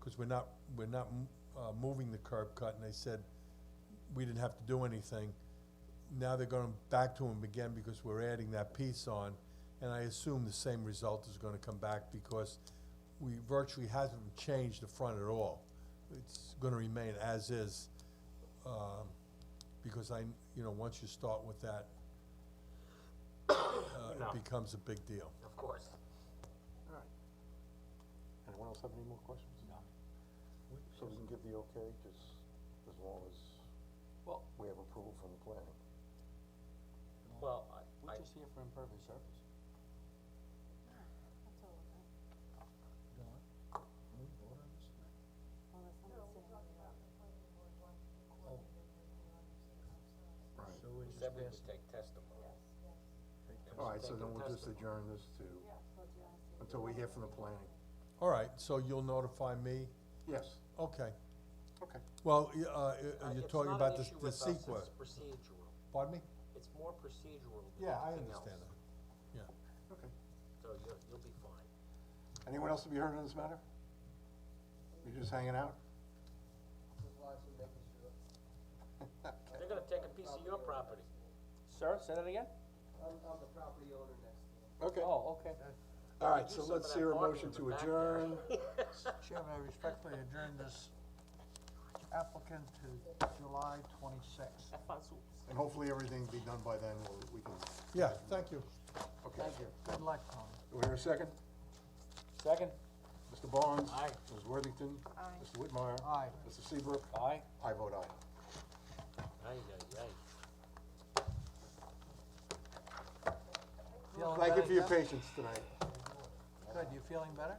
because we're not moving the curb cut, and they said we didn't have to do anything. Now they're going back to them again because we're adding that piece on, and I assume the same result is going to come back, because we virtually hasn't changed the front at all. It's going to remain as is, because once you start with that, No. it becomes a big deal. Of course. All right. Anyone else have any more questions? No. So we can give the okay, just as long as we have approval from the planning. Well, We're just here for impervious surface. Right. So we we just said we passed would take testimony. All right, so then we'll just adjourn this until we hear from the planning. All right, so you'll notify me? Yes. Okay. Okay. Well, you're talking about the It's CEQA. not an issue with us, it's procedural. Pardon me? It's more procedural than Yeah, I anything else. understand that, yeah. Okay. So you'll be fine. Anyone else to be heard on this matter? You're just hanging out? They're gonna take a piece of your property. Sir, say that again? I'm the property owner next to him. Okay. Oh, okay. All right, Do so some of let's that hear a parking motion in to the back adjourn. Chairman, I respectfully adjourn this applicant to July 26th. And hopefully everything be done by then, or we can. Yeah, thank you. Okay. Thank you. Good luck, Tony. Do we hear a second? Second? Mr. Barnes? Aye. Ms. Worthington? Aye. Mr. Whitmire? Aye. Mr. Seabrook? Aye. I vote aye. Aye, aye, aye. Feeling Thank you better, for your Jeff? patience tonight. Good, you feeling better?